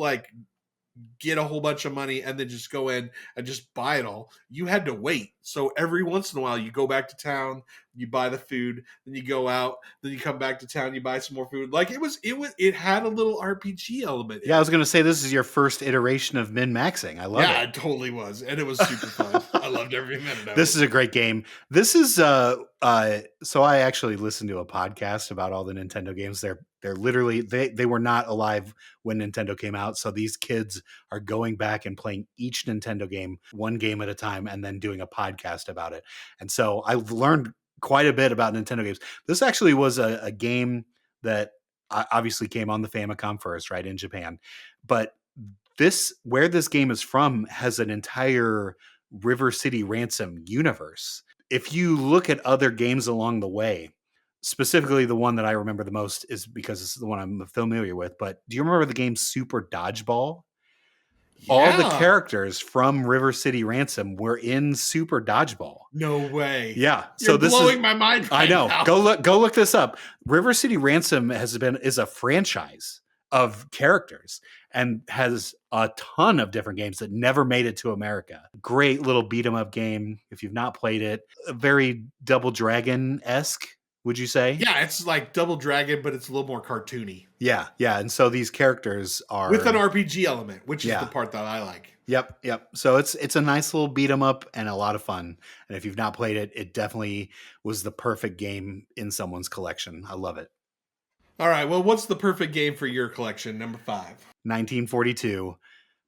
Speaker 4: get a whole bunch of money and then just go in and just buy it all. You had to wait. So every once in a while, you go back to town, you buy the food, then you go out, then you come back to town, you buy some more food. Like it had a little RPG element.
Speaker 1: Yeah, I was going to say this is your first iteration of min-maxing. I love it.
Speaker 4: Yeah, it totally was. And it was super fun. I loved every minute of
Speaker 1: This
Speaker 4: it.
Speaker 1: is a great game. This is so I actually listened to a podcast about all the Nintendo games. They're literally they were not alive when Nintendo came out. So these kids are going back and playing each Nintendo game one game at a time and then doing a podcast about it. And so I've learned quite a bit about Nintendo games. This actually was a game that obviously came on the Famicom first, right, in Japan. But where this game is from has an entire River City Ransom universe. If you look at other games along the way, specifically the one that I remember the most is because it's the one I'm familiar with, but do you remember the game Super Dodgeball? All the
Speaker 4: Yeah.
Speaker 1: characters from River City Ransom were in Super Dodgeball.
Speaker 4: No way.
Speaker 1: Yeah.
Speaker 4: You're blowing my mind
Speaker 1: I
Speaker 4: right
Speaker 1: know.
Speaker 4: now.
Speaker 1: Go look this up. River City Ransom is a franchise of characters and has a ton of different games that never made it to America. Great little beat 'em up game. If you've not played it, very Double Dragon-esque, would you say?
Speaker 4: Yeah, it's like Double Dragon, but it's a little more cartoony.
Speaker 1: Yeah. And so these characters are
Speaker 4: With an RPG element, which is
Speaker 1: Yeah.
Speaker 4: the part that I like.
Speaker 1: Yep. So it's a nice little beat 'em up and a lot of fun. And if you've not played it, it definitely was the perfect game in someone's collection. I love it.
Speaker 4: All right, well, what's the perfect game for your collection, number 5?
Speaker 1: 1942.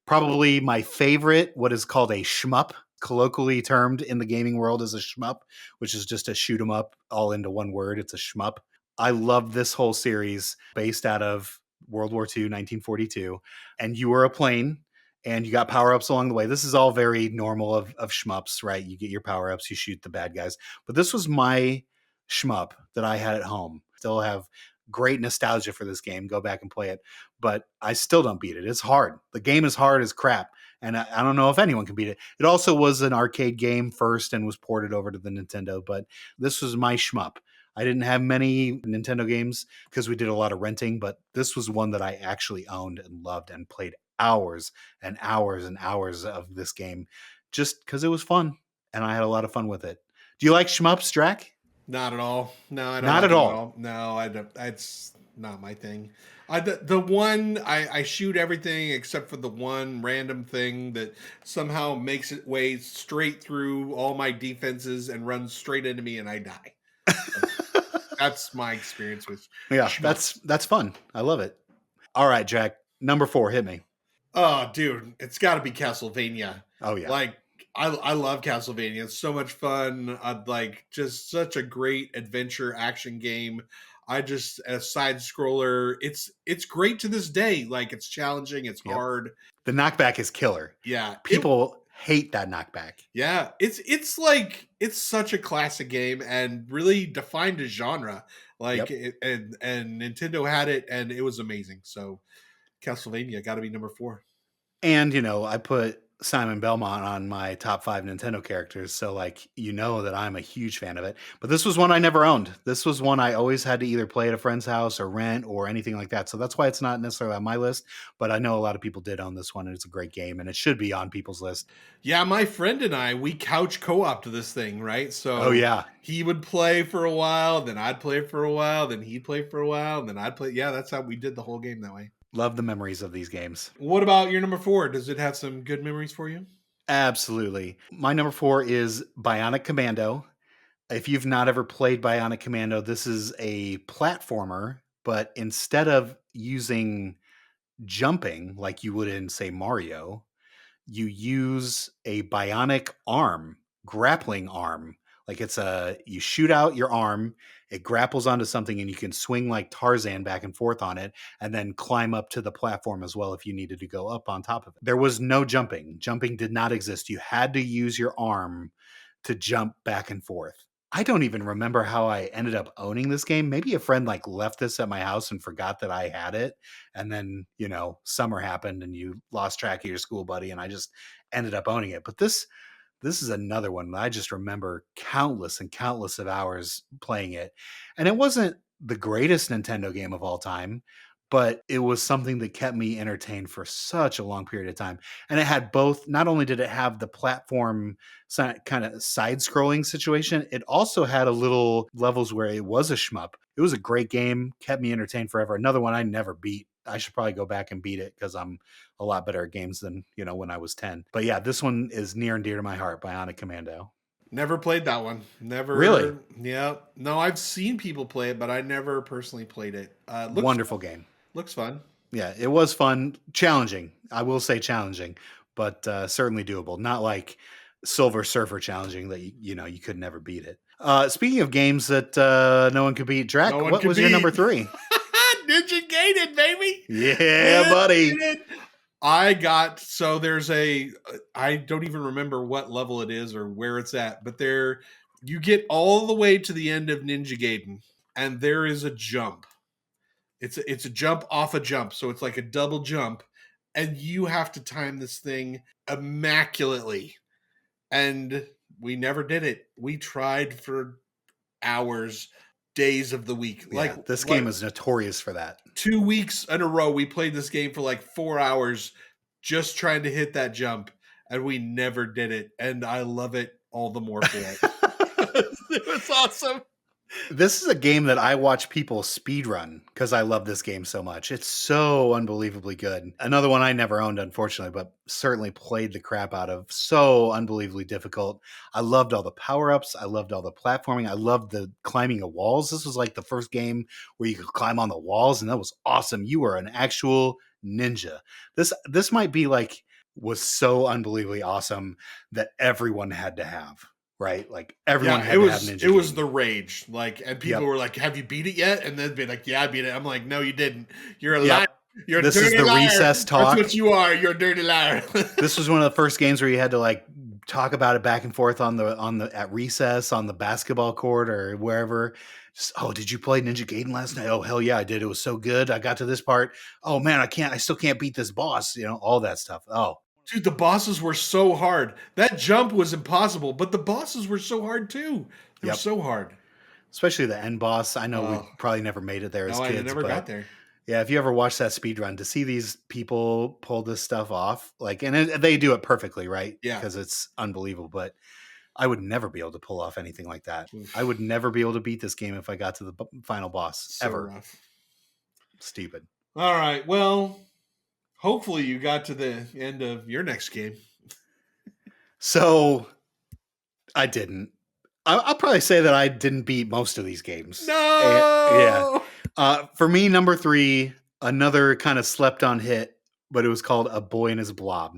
Speaker 1: Probably my favorite, what is called a shmup, colloquially termed in the gaming world as a shmup, which is just a shoot 'em up all into one word. It's a shmup. I love this whole series based out of World War II, 1942. And you were a plane and you got power-ups along the way. This is all very normal of shmups, right? You get your power-ups, you shoot the bad guys. But this was my shmup that I had at home. Still have great nostalgia for this game. Go back and play it. But I still don't beat it. It's hard. The game is hard as crap. And I don't know if anyone can beat it. It also was an arcade game first and was ported over to the Nintendo. But this was my shmup. I didn't have many Nintendo games because we did a lot of renting. But this was one that I actually owned and loved and played hours and hours and hours of this game just because it was fun. And I had a lot of fun with it. Do you like shmups, Drac?
Speaker 4: Not at all. No, I don't.
Speaker 1: Not
Speaker 4: like
Speaker 1: at
Speaker 4: it
Speaker 1: all.
Speaker 4: No, I don't. It's not my thing. The one I shoot everything except for the one random thing that somehow makes it way straight through all my defenses and runs straight into me and I die. That's my experience with.
Speaker 1: Yeah,
Speaker 4: shmups.
Speaker 1: that's fun. I love it. All right, Jack. Number 4, hit me.
Speaker 4: Oh, dude, it's got to be Castlevania.
Speaker 1: Oh yeah.
Speaker 4: Like I love Castlevania. It's so much fun. I'd like just such a great adventure action game. I just a side scroller. It's great to this day. Like it's challenging. It's
Speaker 1: Yep.
Speaker 4: hard.
Speaker 1: The knockback is killer.
Speaker 4: Yeah,
Speaker 1: People hate that knockback.
Speaker 4: Yeah, it's like it's such a classic game and really defined a genre. Like and Nintendo had it and it was amazing. So Castlevania got to be number 4.
Speaker 1: And I put Simon Belmont on my top 5 Nintendo characters, so that I'm a huge fan of it. But this was one I never owned. This was one I always had to either play at a friend's house or rent or anything like that. So that's why it's not necessarily on my list. But I know a lot of people did own this one, and it's a great game, and it should be on people's list.
Speaker 4: Yeah, my friend and I, we couch co-opted this thing, right? So
Speaker 1: Oh yeah,
Speaker 4: he would play for a while, then I'd play for a while, then he'd play for a while, and then I'd play. Yeah, that's how we did the whole game that way.
Speaker 1: love the memories of these games.
Speaker 4: What about your number 4? Does it have some good memories for you?
Speaker 1: Absolutely. My number 4 is Bionic Commando. If you've not ever played Bionic Commando, this is a platformer, but instead of using jumping like you would in, say, Mario, you use a bionic arm, grappling arm. Like you shoot out your arm, it grapples onto something, and you can swing like Tarzan back and forth on it, and then climb up to the platform as well if you needed to go up on top of it. There was no jumping. Jumping did not exist. You had to use your arm to jump back and forth. I don't even remember how I ended up owning this game. Maybe a friend left this at my house and forgot that I had it. And then, summer happened and you lost track of your school buddy, and I just ended up owning it. But this is another one that I just remember countless and countless of hours playing it. And it wasn't the greatest Nintendo game of all time, but it was something that kept me entertained for such a long period of time. And it had both, not only did it have the platform kind of side scrolling situation, it also had a little levels where it was a shmup. It was a great game, kept me entertained forever. Another one I never beat. I should probably go back and beat it because I'm a lot better at games than, when I was 10. But yeah, this one is near and dear to my heart, Bionic Commando.
Speaker 4: Never played that one. Never.
Speaker 1: Really?
Speaker 4: Yeah. No, I've seen people play it, but I never personally played it.
Speaker 1: Wonderful game.
Speaker 4: Looks fun.
Speaker 1: Yeah, it was fun. Challenging. I will say challenging, but certainly doable. Not like Silver Surfer challenging that, you could never beat it. Speaking of games that no one could beat, Drac, what was your number 3?
Speaker 4: Ninja Gaiden, baby.
Speaker 1: Yeah, buddy.
Speaker 4: There's I don't even remember what level it is or where it's at, but you get all the way to the end of Ninja Gaiden, and there is a jump. It's a jump off a jump, so it's like a double jump, and you have to time this thing immaculately. And we never did it. We tried for hours, days of the week.
Speaker 1: Yeah, this game is notorious for that.
Speaker 4: 2 weeks in a row, we played this game for like 4 hours just trying to hit that jump, and we never did it. And I love it all the more for it. It was awesome.
Speaker 1: This is a game that I watch people speedrun because I love this game so much. It's so unbelievably good. Another one I never owned, unfortunately, but certainly played the crap out of. So unbelievably difficult. I loved all the power-ups. I loved all the platforming. I loved the climbing of walls. This was like the first game where you could climb on the walls, and that was awesome. You were an actual ninja. This might be was so unbelievably awesome that everyone had to have. Right, like everyone had to have Ninja Gaiden.
Speaker 4: It was the rage, and people were like, "Have you beat it yet?" And then be like, "Yeah, I beat it." I'm like, "No, you didn't. You're a liar. You're a
Speaker 1: this
Speaker 4: dirty
Speaker 1: is the
Speaker 4: liar.
Speaker 1: recess talk.
Speaker 4: That's what you are. You're a dirty liar."
Speaker 1: This was one of the first games where you had to talk about it back and forth on the at recess on the basketball court or wherever. Just, oh, did you play Ninja Gaiden last night? Oh, hell yeah, I did. It was so good. I got to this part. Oh man, I still can't beat this boss. All that stuff. Oh.
Speaker 4: Dude, the bosses were so hard. That jump was impossible, but the bosses were so hard too. They were so hard.
Speaker 1: Especially the end boss. I know we probably never made it there as kids.
Speaker 4: I never got there.
Speaker 1: Yeah, if you ever watch that speed run, to see these people pull this stuff off, and they do it perfectly, right?
Speaker 4: Yeah.
Speaker 1: Because it's unbelievable. But I would never be able to pull off anything like that. I would never be able to beat this game if I got to the final boss, ever.
Speaker 4: Rough.
Speaker 1: Stupid.
Speaker 4: All right, well... Hopefully you got to the end of your next game.
Speaker 1: So, I didn't. I'll probably say that I didn't beat most of these games.
Speaker 4: No!
Speaker 1: For me, number 3, another kind of slept on hit, but it was called A Boy and His Blob.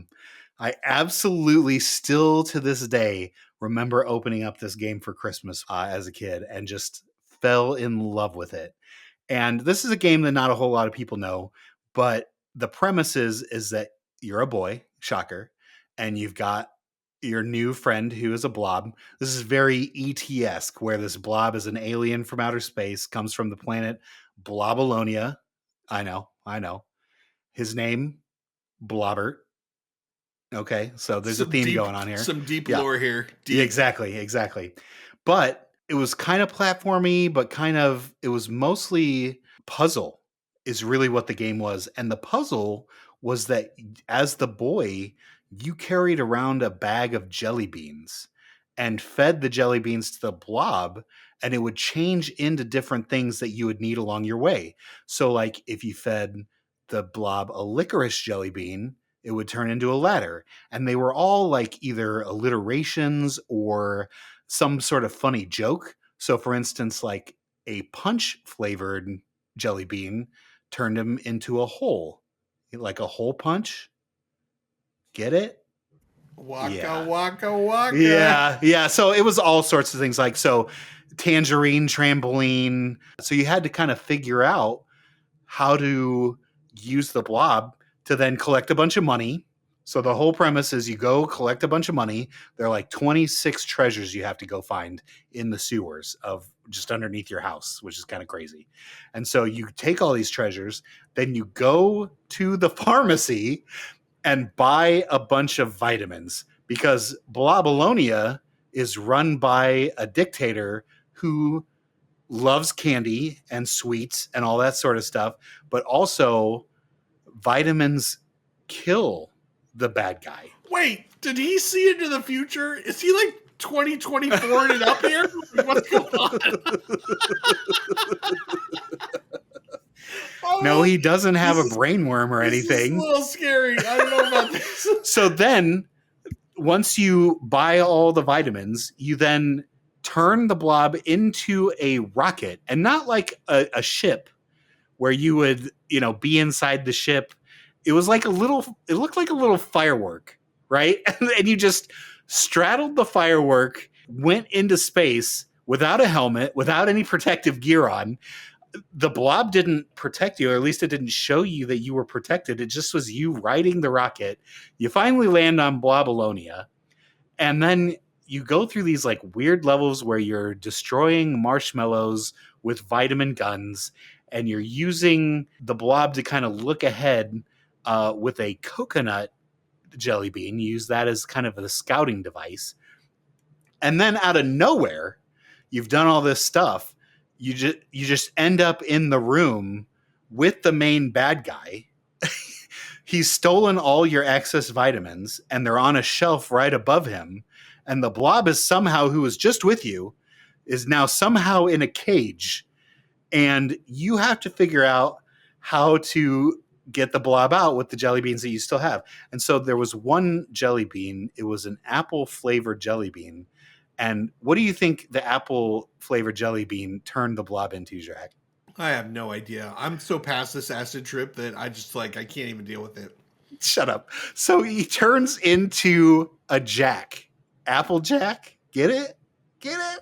Speaker 1: I absolutely still to this day remember opening up this game for Christmas as a kid and just fell in love with it. And this is a game that not a whole lot of people know, but the premise is that you're a boy, shocker, and you've got your new friend who is a blob. This is very ET-esque, where this blob is an alien from outer space, comes from the planet Blobolonia. I know. His name, Blobbert. Okay, so there's a theme going on here.
Speaker 4: Some deep lore here.
Speaker 1: Deep. Exactly. But it was kind of platformy, but it was mostly puzzle. Is really what the game was. And the puzzle was that as the boy, you carried around a bag of jelly beans and fed the jelly beans to the blob, and it would change into different things that you would need along your way. So if you fed the blob a licorice jelly bean, it would turn into a ladder. And they were all either alliterations or some sort of funny joke. So for instance, a punch flavored jelly bean turned him into a hole, like a hole punch. Get it?
Speaker 4: Waka.
Speaker 1: Yeah. So it was all sorts of things tangerine trampoline. So you had to kind of figure out how to use the blob to then collect a bunch of money. So the whole premise is you go collect a bunch of money. There are 26 treasures you have to go find in the sewers of just underneath your house, which is kind of crazy. And so you take all these treasures, then you go to the pharmacy and buy a bunch of vitamins because Blobolonia is run by a dictator who loves candy and sweets and all that sort of stuff, but also vitamins kill the bad guy.
Speaker 4: Wait, did he see into the future? Is he like 2024 and up here? What's going on?
Speaker 1: No, he doesn't have a brainworm or
Speaker 4: This is
Speaker 1: anything.
Speaker 4: a little scary. I don't know about this.
Speaker 1: So then, once you buy all the vitamins, you then turn the blob into a rocket, and not like a ship where you would, be inside the ship. It was like it looked like a little firework, right? And you just straddled the firework, went into space without a helmet, without any protective gear on. The blob didn't protect you, or at least it didn't show you that you were protected. It just was you riding the rocket. You finally land on Blobalonia, and then you go through these like weird levels where you're destroying marshmallows with vitamin guns, and you're using the blob to kind of look ahead with a coconut jelly bean. You use that as kind of a scouting device. And then out of nowhere, you've done all this stuff. You just end up in the room with the main bad guy. He's stolen all your excess vitamins, and they're on a shelf right above him. And the blob is somehow, who was just with you, is now somehow in a cage. And you have to figure out how to get the blob out with the jelly beans that you still have. And so there was one jelly bean. It was an apple flavored jelly bean. And what do you think the apple flavored jelly bean turned the blob into, Jack?
Speaker 4: I have no idea. I'm so past this acid trip that I can't even deal with it.
Speaker 1: Shut up. So he turns into a jack. Applejack? Get it? Get it?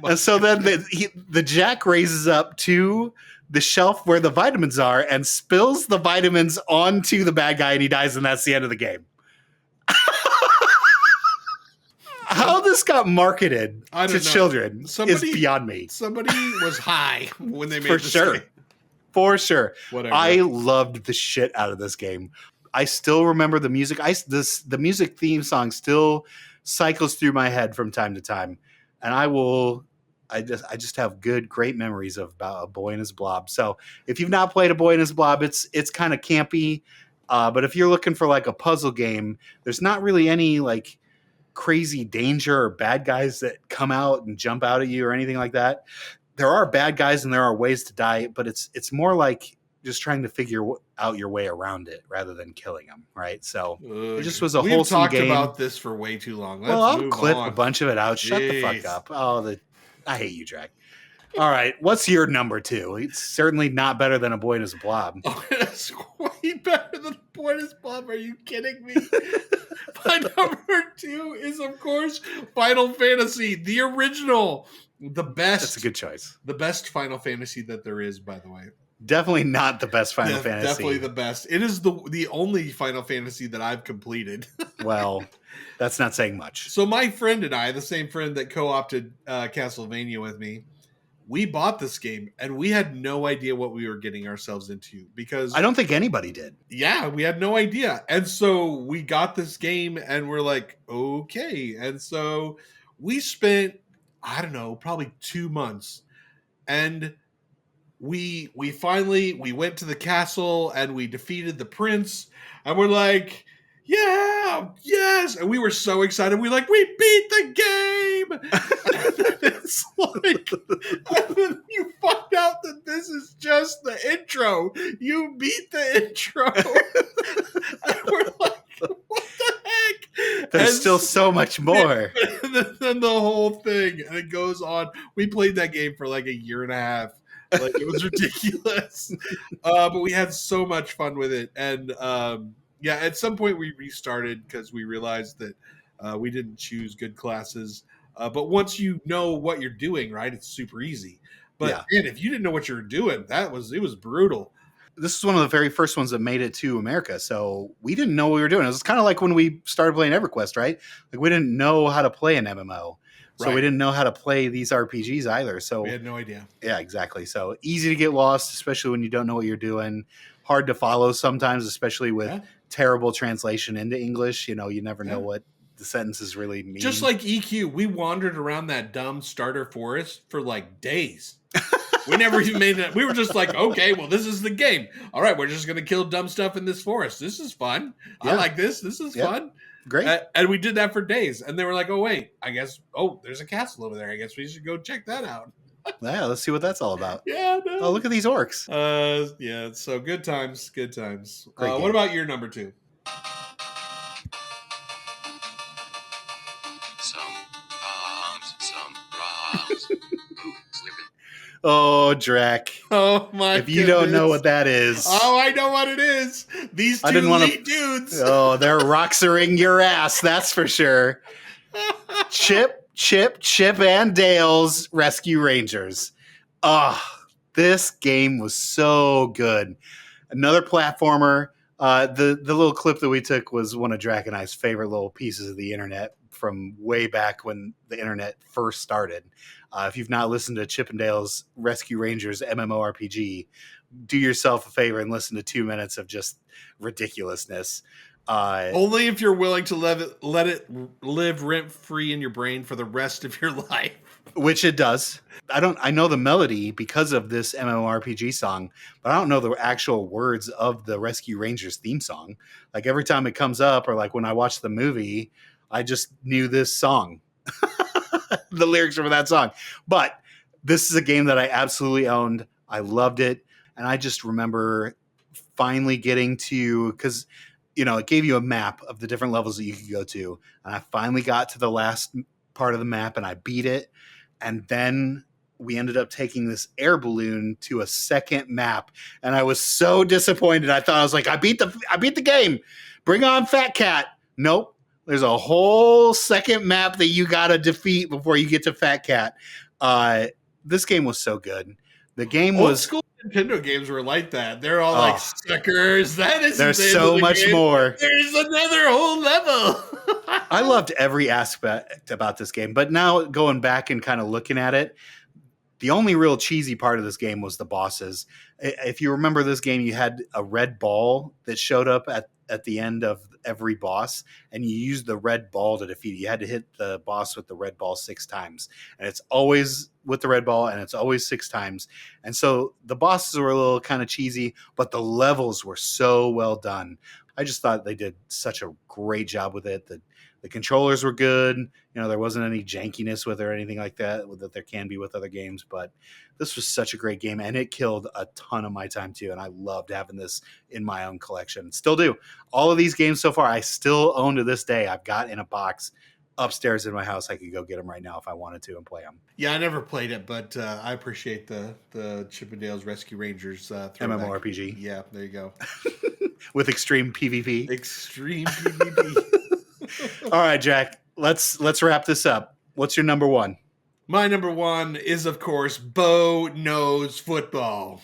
Speaker 4: Oh
Speaker 1: and so then the jack raises up to the shelf where the vitamins are and spills the vitamins onto the bad guy, and he dies, and that's the end of the game. How this got marketed to children is beyond me.
Speaker 4: Somebody was high when they made
Speaker 1: For
Speaker 4: this
Speaker 1: sure.
Speaker 4: game.
Speaker 1: For sure.
Speaker 4: Whatever.
Speaker 1: I loved the shit out of this game. I still remember the music. The music theme song still cycles through my head from time to time. And I just have great memories about A Boy and His Blob. So if you've not played A Boy and His Blob, it's kind of campy. But if you're looking for like a puzzle game, there's not really any like crazy danger or bad guys that come out and jump out at you or anything like that. There are bad guys and there are ways to die, but it's more like just trying to figure out your way around it rather than killing them, right? So it just was a wholesome game.
Speaker 4: We've talked about this for way too long.
Speaker 1: I'll clip a bunch of it out. Shut the fuck up. I hate you, Jack. All right, what's your number 2? It's certainly not better than A Boy and His Blob.
Speaker 4: Oh, it's way better than A Boy and His Blob. Are you kidding me? My number 2 is, of course, Final Fantasy, the original, the best.
Speaker 1: That's a good choice.
Speaker 4: The best Final Fantasy that there is, by the way.
Speaker 1: Definitely not the best Final Fantasy.
Speaker 4: Definitely the best. It is the only Final Fantasy that I've completed.
Speaker 1: Well, that's not saying much.
Speaker 4: So my friend and I, the same friend that co-opted Castlevania with me, we bought this game and we had no idea what we were getting ourselves into because
Speaker 1: I don't think anybody did.
Speaker 4: Yeah, we had no idea. And so we got this game and we're like, okay. And so we spent, I don't know, probably 2 months. And we finally went to the castle and we defeated the prince. And we're like, yeah, yes. And we were so excited. We beat the game. And then it's like, and then you find out that this is just the intro. You beat the intro. And we're like, what the heck?
Speaker 1: There's still so much more.
Speaker 4: Than the whole thing. And it goes on. We played that game for like a year and a half. Like it was ridiculous. But we had so much fun with it. And yeah, at some point we restarted because we realized that we didn't choose good classes. But once you know what you're doing, right, it's super easy. But man, if you didn't know what you were doing, it was brutal.
Speaker 1: This is one of the very first ones that made it to America. So we didn't know what we were doing. It was kind of like when we started playing EverQuest, right? Like we didn't know how to play an MMO. So we didn't know how to play these RPGs either. So
Speaker 4: we had no idea.
Speaker 1: Yeah, exactly. So easy to get lost, especially when you don't know what you're doing. Hard to follow sometimes, especially with terrible translation into English. You know, you never know what the sentences really mean.
Speaker 4: Just like EQ, we wandered around that dumb starter forest for like days. We never even made it. We were just like, okay, well, this is the game. All right, we're just going to kill dumb stuff in this forest. This is fun. I
Speaker 1: Yeah.
Speaker 4: like this. This is fun.
Speaker 1: Great.
Speaker 4: And we did that for days. And they were like, oh, wait, I guess, there's a castle over there. I guess we should go check that out.
Speaker 1: Yeah, let's see what that's all about.
Speaker 4: Yeah. No.
Speaker 1: Oh, look at these orcs.
Speaker 4: Yeah. So good times. Good times.
Speaker 1: Great game.
Speaker 4: What about your number 2?
Speaker 6: Some rhymes. Ooh, slipping.
Speaker 1: Oh, Drac.
Speaker 4: Oh, my
Speaker 1: If you don't know
Speaker 4: goodness.
Speaker 1: what that is.
Speaker 4: Oh, I know what it is. These
Speaker 1: I
Speaker 4: two
Speaker 1: didn't wanna-
Speaker 4: elite dudes.
Speaker 1: Oh, they're roxering your ass, that's for sure. Chip, and Dale's Rescue Rangers. Oh, this game was so good. Another platformer. The little clip that we took was one of Drac and I's favorite little pieces of the internet from way back when the internet first started. If you've not listened to Chip and Dale's Rescue Rangers MMORPG, do yourself a favor and listen to 2 minutes of just ridiculousness.
Speaker 4: Only if you're willing to let it live rent free in your brain for the rest of your life.
Speaker 1: Which it does. I know the melody because of this MMORPG song, but I don't know the actual words of the Rescue Rangers theme song. Like every time it comes up, or like when I watch the movie, I just knew this song, the lyrics from that song. But this is a game that I absolutely owned. I loved it. And I just remember finally getting to, because it gave you a map of the different levels that you could go to. And I finally got to the last part of the map and I beat it. And then we ended up taking this air balloon to a second map. And I was so disappointed. I was I beat the game. Bring on Fat Cat. Nope. There's a whole second map that you got to defeat before you get to Fat Cat. This game was so good. The game
Speaker 4: Old
Speaker 1: was
Speaker 4: school Nintendo games were like that. They're all like suckers. That is
Speaker 1: there's so much more.
Speaker 4: There's another whole level.
Speaker 1: I loved every aspect about this game, but now going back and kind of looking at it, the only real cheesy part of this game was the bosses. If you remember this game, you had a red ball that showed up at the end of every boss, and you used the red ball to defeat it. You had to hit the boss with the red ball 6 times, and it's always with the red ball, and it's always 6 times. And so the bosses were a little kind of cheesy, but the levels were so well done. I just thought they did such a great job with it. The controllers were good. There wasn't any jankiness with it or anything like that there can be with other games. But this was such a great game, and it killed a ton of my time too. And I loved having this in my own collection. Still do. All of these games so far, I still own to this day. I've got in a box upstairs in my house. I could go get them right now if I wanted to and play them.
Speaker 4: Yeah, I never played it, but I appreciate the Chip and Dale's Rescue Rangers throwback.
Speaker 1: MMORPG.
Speaker 4: Yeah, there you go.
Speaker 1: With extreme PvP.
Speaker 4: Extreme PvP.
Speaker 1: All right, Jack. Let's wrap this up. What's your number 1?
Speaker 4: My number 1 is, of course, Bo Knows Football.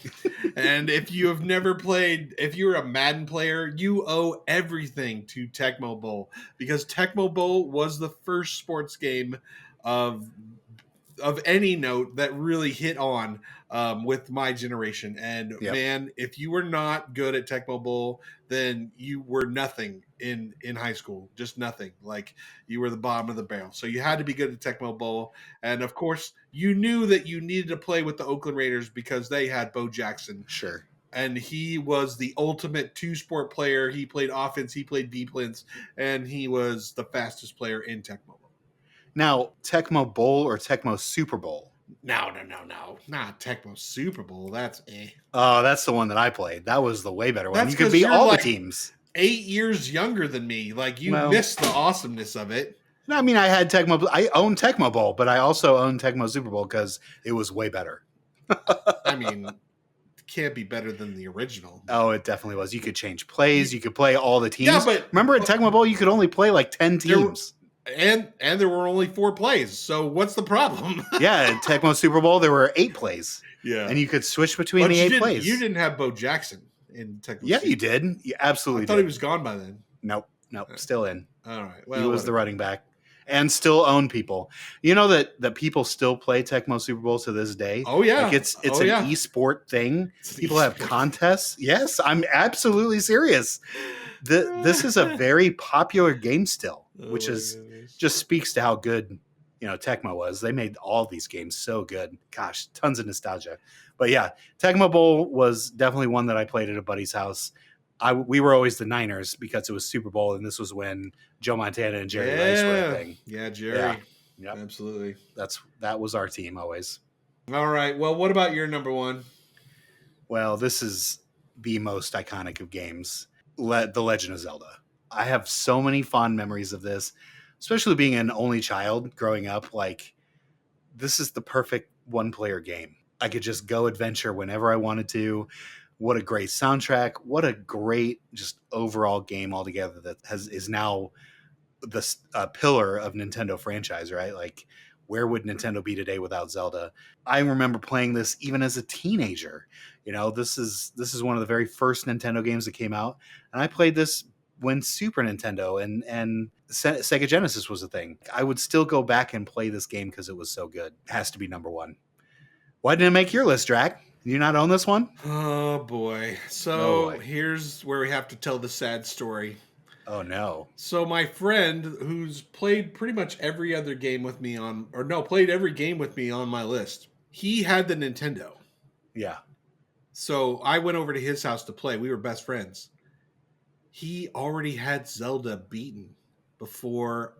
Speaker 4: And if you have never played, if you're a Madden player, you owe everything to Tecmo Bowl, because Tecmo Bowl was the first sports game of any note that really hit on with my generation. And man, if you were not good at Tecmo Bowl, then you were nothing in high school, just nothing. Like, you were the bottom of the barrel. So you had to be good at Tecmo Bowl. And of course, you knew that you needed to play with the Oakland Raiders because they had Bo Jackson.
Speaker 1: Sure.
Speaker 4: And he was the ultimate 2-sport player. He played offense, he played defense, and he was the fastest player in Tecmo Bowl.
Speaker 1: Now, Tecmo Bowl or Tecmo Super Bowl?
Speaker 4: No. Not Tecmo Super Bowl. That's
Speaker 1: Oh, that's the one that I played. That was the way better one.
Speaker 4: That's
Speaker 1: You could
Speaker 4: 'cause
Speaker 1: beat
Speaker 4: you're
Speaker 1: all
Speaker 4: like
Speaker 1: the teams.
Speaker 4: 8 years younger than me. Like, you missed the awesomeness of it.
Speaker 1: No, I mean, I owned Tecmo Bowl, but I also owned Tecmo Super Bowl because it was way better.
Speaker 4: I mean, it can't be better than the original.
Speaker 1: Oh, it definitely was. You could change plays. You could play all the teams.
Speaker 4: Yeah, but
Speaker 1: remember at Tecmo Bowl, you could only play like 10 teams.
Speaker 4: And there were only 4 plays. So what's the problem?
Speaker 1: Yeah, at Tecmo Super Bowl, there were 8 plays.
Speaker 4: Yeah.
Speaker 1: And you could switch between
Speaker 4: But
Speaker 1: the
Speaker 4: you
Speaker 1: 8
Speaker 4: didn't-
Speaker 1: plays.
Speaker 4: You didn't have Bo Jackson in Tecmo
Speaker 1: Yeah,
Speaker 4: Super
Speaker 1: you did. You absolutely
Speaker 4: I thought
Speaker 1: did.
Speaker 4: he was gone by then.
Speaker 1: Nope. Still in.
Speaker 4: All right. Well,
Speaker 1: He was the
Speaker 4: whatever.
Speaker 1: running back and still own people. You know that people still play Tecmo Super Bowl to this day?
Speaker 4: Oh, yeah.
Speaker 1: Like it's an esport thing.
Speaker 4: It's an
Speaker 1: People have
Speaker 4: esport.
Speaker 1: contests. Yes, I'm absolutely serious. This is a very popular game still, which
Speaker 4: Oh,
Speaker 1: is
Speaker 4: my goodness.
Speaker 1: just speaks to how good Tecmo was. They made all these games so good. Gosh, tons of nostalgia. But yeah, Tecmo Bowl was definitely one that I played at a buddy's house. We were always the Niners because it was Super Bowl, and this was when Joe Montana and Jerry Rice were a thing.
Speaker 4: Yeah, Jerry.
Speaker 1: Yeah. Yep.
Speaker 4: Absolutely.
Speaker 1: That was our team always.
Speaker 4: All right. Well, what about your number one?
Speaker 1: Well, this is the most iconic of games, The Legend of Zelda. I have so many fond memories of this, especially being an only child growing up. Like, this is the perfect one-player game. I could just go adventure whenever I wanted to. What a great soundtrack. What a great just overall game altogether that is now the pillar of Nintendo franchise, right? Like, where would Nintendo be today without Zelda? I remember playing this even as a teenager. This is one of the very first Nintendo games that came out, and I played this when Super Nintendo and Sega Genesis was a thing. I would still go back and play this game because it was so good. It has to be number one. Why didn't it make your list, Drac? Do you not own this one?
Speaker 4: Oh boy. So here's where we have to tell the sad story.
Speaker 1: Oh no.
Speaker 4: So my friend who's played pretty much every other game with me played every game with me on my list. He had the Nintendo.
Speaker 1: Yeah.
Speaker 4: So I went over to his house to play. We were best friends. He already had Zelda beaten before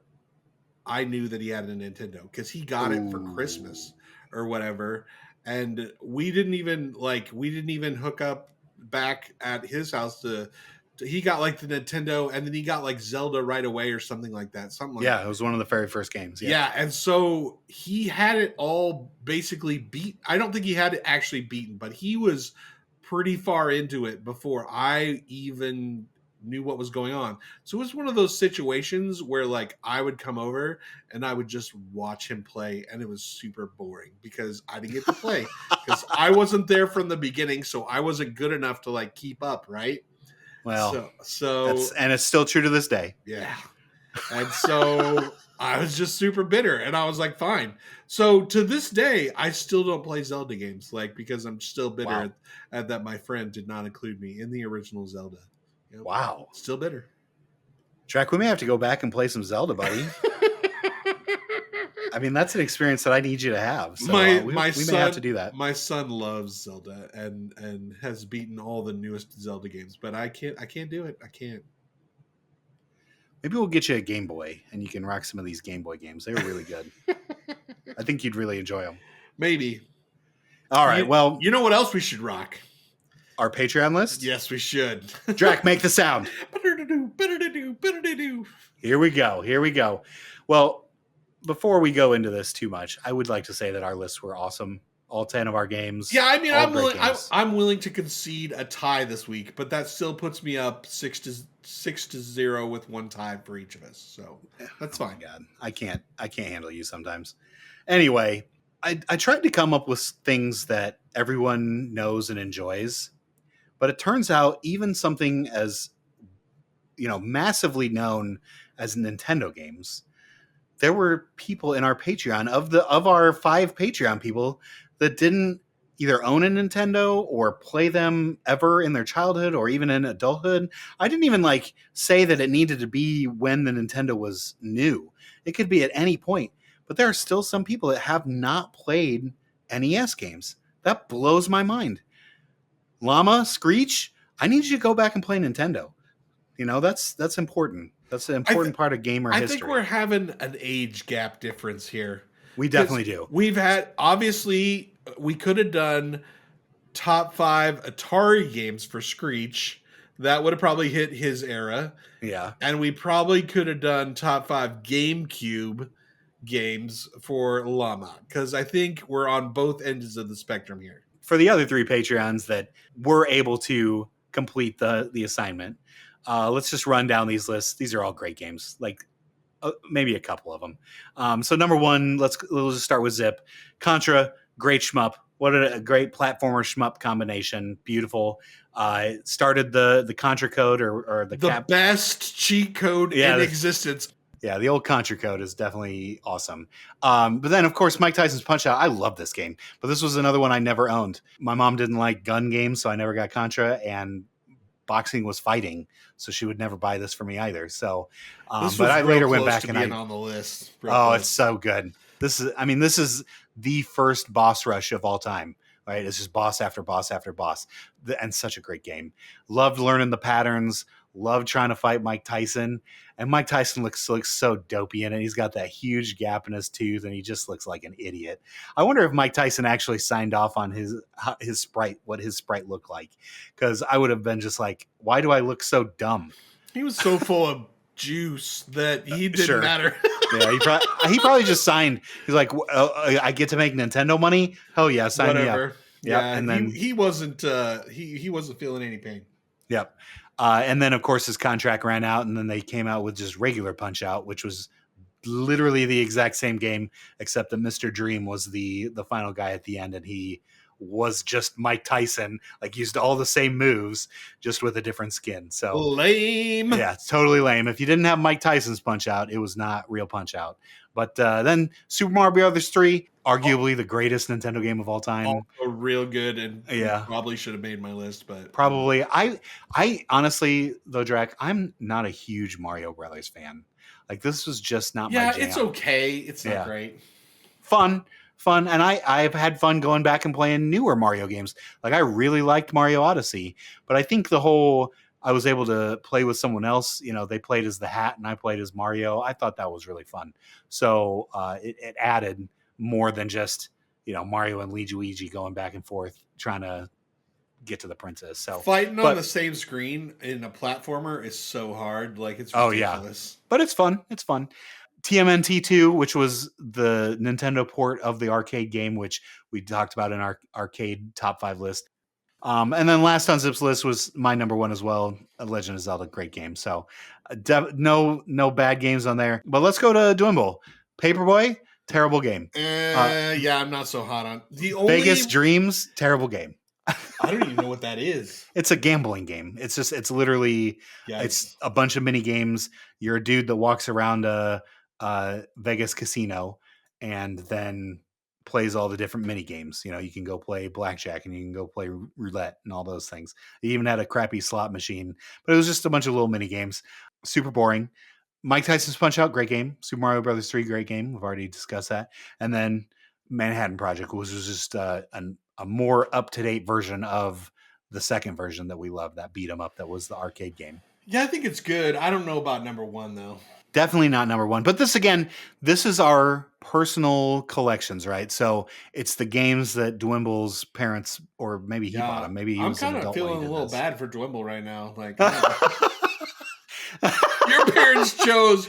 Speaker 4: I knew that he had a Nintendo because he got it for Christmas or whatever. And we didn't even hook up back at his house he got like the Nintendo and then he got like Zelda right away or something like that.
Speaker 1: It was one of the very first games.
Speaker 4: Yeah. And so he had it all basically beat. I don't think he had it actually beaten, but he was pretty far into it before I even knew what was going on. So it was one of those situations where like I would come over and I would just watch him play, and it was super boring because I didn't get to play because I wasn't there from the beginning, so I wasn't good enough to like keep up, right?
Speaker 1: Well,
Speaker 4: so
Speaker 1: and it's still true to this day.
Speaker 4: Yeah. And so I was just super bitter, and I was like, fine. So to this day, I still don't play Zelda games, like, because I'm still bitter at that my friend did not include me in the original Zelda. Yep.
Speaker 1: Wow.
Speaker 4: Still bitter.
Speaker 1: Drac, we may have to go back and play some Zelda, buddy. I mean, that's an experience that I need you to have. So we may have to do that.
Speaker 4: My son loves Zelda and has beaten all the newest Zelda games, but I can't do it. I can't.
Speaker 1: Maybe we'll get you a Game Boy and you can rock some of these Game Boy games. They were really good. I think you'd really enjoy them.
Speaker 4: Maybe.
Speaker 1: All right. Well,
Speaker 4: you know what else we should rock?
Speaker 1: Our Patreon list?
Speaker 4: Yes, we should.
Speaker 1: Drac, make the sound. Here we go. Well, before we go into this too much, I would like to say that our lists were awesome. All 10 of our games.
Speaker 4: Yeah, I mean, I'm willing to concede a tie this week, but that still puts me up 6-0 with one tie for each of us. So that's fine.
Speaker 1: God, I can't handle you sometimes. Anyway, I tried to come up with things that everyone knows and enjoys, but it turns out even something as massively known as Nintendo games, there were people in our Patreon of our 5 Patreon people that didn't either own a Nintendo or play them ever in their childhood or even in adulthood. I didn't even say that it needed to be when the Nintendo was new. It could be at any point, but there are still some people that have not played NES games. That blows my mind. Llama, Screech, I need you to go back and play Nintendo. That's important. That's an important part of gamer history.
Speaker 4: I think we're having an age gap difference here.
Speaker 1: We definitely do.
Speaker 4: We've had, obviously, we could have done top 5 Atari games for Screech. That would have probably hit his era.
Speaker 1: Yeah.
Speaker 4: And we probably could have done top 5 GameCube games for Llama, because I think we're on both ends of the spectrum here.
Speaker 1: For the other 3 Patreons that were able to complete the assignment, let's just run down these lists. These are all great games. Maybe a couple of them. So number 1, let's just start with Zip. Contra, great shmup. What a great platformer shmup combination. Beautiful. It started the Contra code or the
Speaker 4: best cheat code in existence.
Speaker 1: Yeah, the old Contra code is definitely awesome. But then, of course, Mike Tyson's Punch-Out! I love this game, but this was another one I never owned. My mom didn't like gun games, so I never got Contra, and boxing was fighting, so she would never buy this for me either. So, but I later went back and
Speaker 4: on the list.
Speaker 1: It's so good. This is the first boss rush of all time, right? It's just boss after boss after boss, and such a great game. Loved learning the patterns. Loved trying to fight Mike Tyson, and Mike Tyson looks so dopey in it. He's got that huge gap in his tooth, and he just looks like an idiot. I wonder if Mike Tyson actually signed off on his sprite, what his sprite looked like, because I would have been just like, why do I look so dumb?
Speaker 4: He was so full of juice that he didn't
Speaker 1: Sure.
Speaker 4: matter.
Speaker 1: Yeah, he probably just signed. He's like, I get to make Nintendo money. Hell yeah, sign me up.
Speaker 4: Whatever.
Speaker 1: Yep,
Speaker 4: Yeah,
Speaker 1: and then
Speaker 4: he wasn't he wasn't feeling any pain.
Speaker 1: Yep. And then, of course, his contract ran out, and then they came out with just regular Punch Out, which was literally the exact same game, except that Mr. Dream was the final guy at the end, and he was just Mike Tyson, like used all the same moves, just with a different skin. So
Speaker 4: lame.
Speaker 1: Yeah, it's totally lame. If you didn't have Mike Tyson's Punch Out, it was not real Punch Out. But then Super Mario Bros. 3, arguably the greatest Nintendo game of all time.
Speaker 4: Also real good, and
Speaker 1: Yeah.
Speaker 4: probably should have made my list, but
Speaker 1: Probably. I honestly, though, Drac, I'm not a huge Mario Brothers fan. Like, this was just not my jam.
Speaker 4: it's okay. It's not
Speaker 1: Yeah.
Speaker 4: great.
Speaker 1: Fun. And I've had fun going back and playing newer Mario games. Like, I really liked Mario Odyssey, but I think I was able to play with someone else. You know, they played as the Hat and I played as Mario. I thought that was really fun. So it added more than just, Mario and Luigi going back and forth trying to get to the princess. So
Speaker 4: Fighting on the same screen in a platformer is so hard. Like, it's ridiculous.
Speaker 1: But it's fun. It's fun. TMNT 2, which was the Nintendo port of the arcade game, which we talked about in our arcade top 5 list. And then last on Zip's list was my number 1 as well, Legend of Zelda, great game. So no bad games on there. But let's go to Dwimble. Paperboy, terrible game.
Speaker 4: Yeah, I'm not so hot on the only
Speaker 1: Vegas Dreams, terrible game.
Speaker 4: I don't even know what that is.
Speaker 1: It's a gambling game. It's literally it's a bunch of mini games. You're a dude that walks around a Vegas casino and then plays all the different mini games. You can go play blackjack and you can go play roulette and all those things. He even had a crappy slot machine, but it was just a bunch of little mini games. Super boring. Mike Tyson's Punch Out, great game. Super Mario Bros. 3, great game. We've already discussed that. And then Manhattan Project, which was just a more up-to-date version of the second version that we love, that beat 'em up that was the arcade game.
Speaker 4: Yeah, I think it's good. I don't know about number 1 though.
Speaker 1: Definitely not number 1. But this is our personal collections, right? So it's the games that Dwimble's parents, or maybe he bought them. Maybe he was an adult.
Speaker 4: I'm kind of feeling
Speaker 1: when he
Speaker 4: a
Speaker 1: did
Speaker 4: little
Speaker 1: this.
Speaker 4: bad for Dwimble right now. Like, your parents chose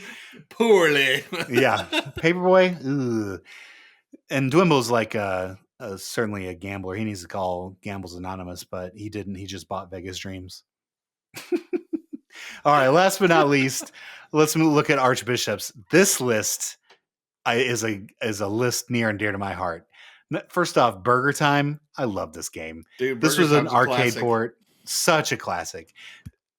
Speaker 4: poorly.
Speaker 1: Yeah, Paperboy. Ugh. And Dwimble's like certainly a gambler. He needs to call Gambles Anonymous, but he didn't. He just bought Vegas Dreams. All right, last but not least, let's look at Archbishops. This list is a list near and dear to my heart. First off, Burger Time. I love this game.
Speaker 4: Dude,
Speaker 1: this
Speaker 4: Burger
Speaker 1: was an
Speaker 4: Time's a
Speaker 1: arcade
Speaker 4: classic.
Speaker 1: port. Such a classic.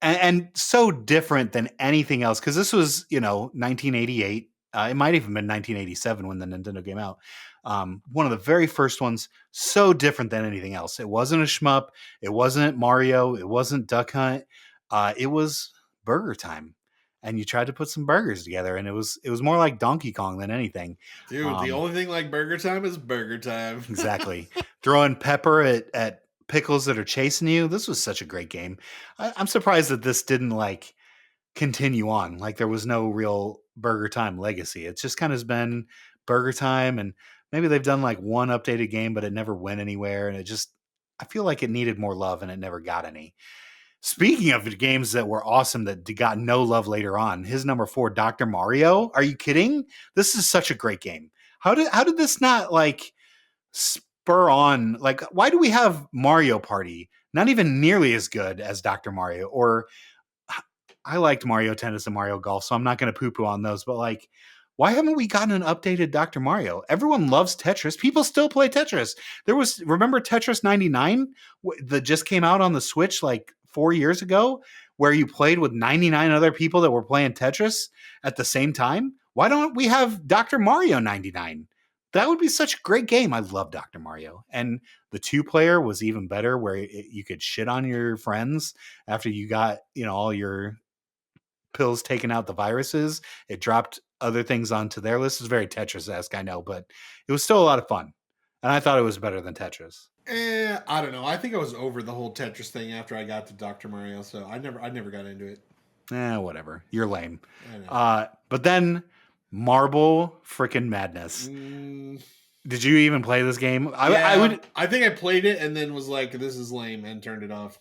Speaker 1: And so different than anything else, because this was, 1988. It might even been 1987 when the Nintendo came out. One of the very first ones, so different than anything else. It wasn't a shmup. It wasn't Mario. It wasn't Duck Hunt. It was Burger Time. And you tried to put some burgers together, and it was more like Donkey Kong than anything.
Speaker 4: Dude, the only thing like Burger Time is Burger Time.
Speaker 1: Exactly. Throwing pepper at pickles that are chasing you. This was such a great game. I'm surprised that this didn't continue on. Like, there was no real Burger Time legacy. It's just kind of been Burger Time, and maybe they've done one updated game, but it never went anywhere. And I feel like it needed more love, and it never got any. Speaking of games that were awesome that got no love later on, his number 4, Dr. Mario. Are you kidding? This is such a great game. How did this not spur on? Why do we have Mario Party? Not even nearly as good as Dr. Mario. Or I liked Mario Tennis and Mario Golf, so I'm not going to poo-poo on those. But why haven't we gotten an updated Dr. Mario? Everyone loves Tetris. People still play Tetris. Remember Tetris 99 that just came out on the Switch 4 years ago, where you played with 99 other people that were playing Tetris at the same time? Why don't we have Dr. Mario 99? That would be such a great game. I love Dr. Mario. And the 2-player was even better, where you could shit on your friends after you got, all your pills taken out the viruses. It dropped other things onto their list. It's very Tetris-esque, I know, but it was still a lot of fun. And I thought it was better than Tetris.
Speaker 4: I don't know. I think I was over the whole Tetris thing after I got to Dr. Mario, so I never got into it.
Speaker 1: Whatever. You're lame.
Speaker 4: I know.
Speaker 1: But then Marble freaking Madness. Did you even play this game?
Speaker 4: I think I played it and then was like, this is lame, and turned it off.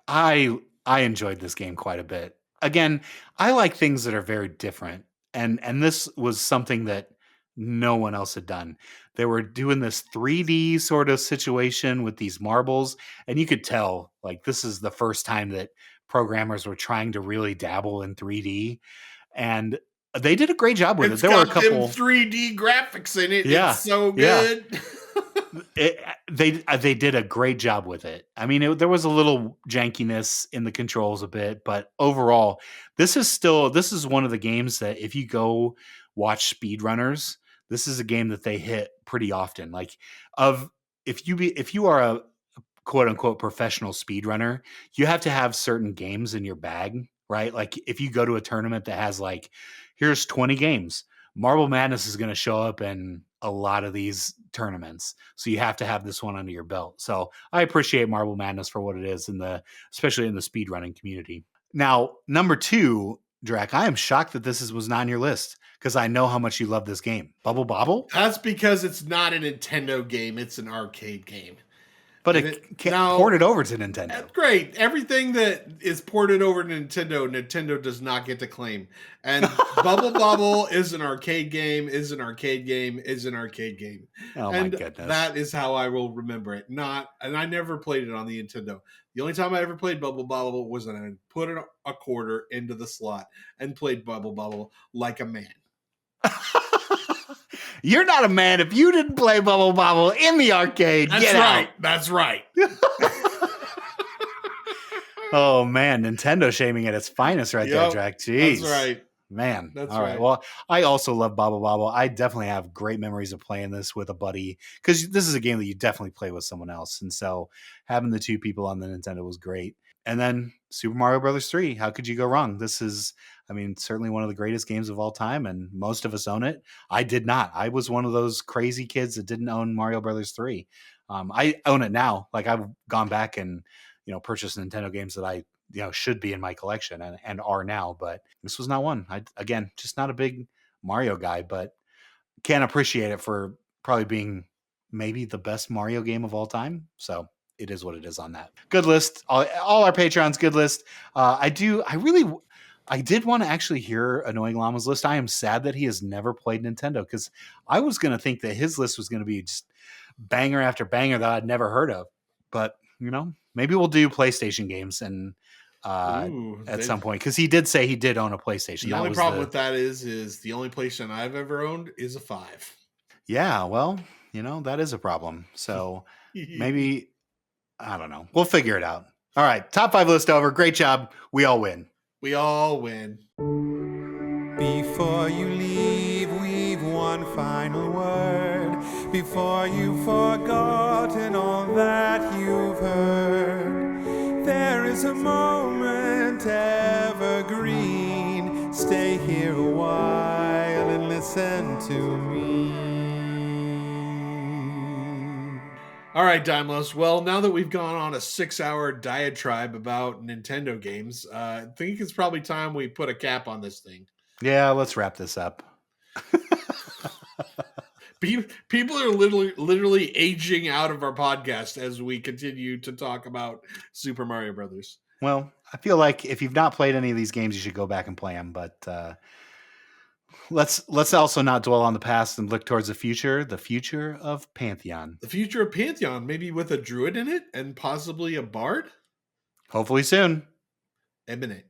Speaker 1: I enjoyed this game quite a bit. Again, I like things that are very different. And this was something that no one else had done. They were doing this 3D sort of situation with these marbles, and you could tell like this is the first time that programmers were trying to really dabble in 3D, and they did a great job with it. There were a couple
Speaker 4: 3D graphics in it.
Speaker 1: Yeah,
Speaker 4: It's so good.
Speaker 1: They did a great job with it. I mean, there was a little jankiness in the controls a bit, but overall, this is one of the games that if you go watch speedrunners, this is a game that they hit pretty often. Like if you are a quote unquote professional speedrunner, you have to have certain games in your bag, right? Like if you go to a tournament that has like, here's 20 games, Marble Madness is going to show up in a lot of these tournaments. So you have to have this one under your belt. So I appreciate Marble Madness for what it is especially in the speedrunning community. Now, number 2, Drac, I am shocked that this was not on your list because I know how much you love this game. Bubble Bobble?
Speaker 4: That's because it's not a Nintendo game. It's an arcade game.
Speaker 1: But it ported over to Nintendo.
Speaker 4: Great. Everything that is ported over to Nintendo does not get to claim. And Bubble Bobble is an arcade game, is an arcade game, is an arcade game.
Speaker 1: Oh my goodness.
Speaker 4: That is how I will remember it. And I never played it on the Nintendo. The only time I ever played Bubble Bobble was when I put a quarter into the slot and played Bubble Bobble like a man.
Speaker 1: You're not a man if you didn't play Bubble Bobble in the arcade.
Speaker 4: That's right. That's right.
Speaker 1: Oh, man. Nintendo shaming at its finest right there, Jack. Jeez.
Speaker 4: That's right.
Speaker 1: Man.
Speaker 4: That's
Speaker 1: all right.
Speaker 4: right.
Speaker 1: Well, I also love Bubble Bobble. I definitely have great memories of playing this with a buddy because this is a game that you definitely play with someone else. And so having the 2 people on the Nintendo was great. And then Super Mario Brothers 3. How could you go wrong? This is, I mean, certainly one of the greatest games of all time, and most of us own it. I did not. I was one of those crazy kids that didn't own Mario Brothers 3. I own it now. Like I've gone back and, purchased Nintendo games that I, should be in my collection and are now, but this was not one. Again, just not a big Mario guy, but can appreciate it for probably being maybe the best Mario game of all time. So it is what it is on that. Good list. All our Patreons, good list. I did want to actually hear Annoying Llama's list. I am sad that he has never played Nintendo because I was going to think that his list was going to be just banger after banger that I'd never heard of. But, maybe we'll do PlayStation games and at some point because he did say he did own a PlayStation.
Speaker 4: The only problem with that is the only PlayStation I've ever owned is a 5.
Speaker 1: Yeah, well, that is a problem. So maybe... I don't know. We'll figure it out. All right. Top 5 list over. Great job. We all win.
Speaker 4: We all win.
Speaker 5: Before you leave, we've one final word. Before you've forgotten all that you've heard, there is a moment evergreen. Stay here a while and listen to me.
Speaker 4: All right, Daimlos. Well, now that we've gone on a 6-hour diatribe about Nintendo games, I think it's probably time we put a cap on this thing.
Speaker 1: Yeah, let's wrap this up.
Speaker 4: People are literally aging out of our podcast as we continue to talk about Super Mario Brothers.
Speaker 1: Well, I feel like if you've not played any of these games, you should go back and play them. But let's also not dwell on the past and look towards the future of Pantheon.
Speaker 4: The future of Pantheon, maybe with a druid in it and possibly a bard?
Speaker 1: Hopefully soon.
Speaker 4: Imminent.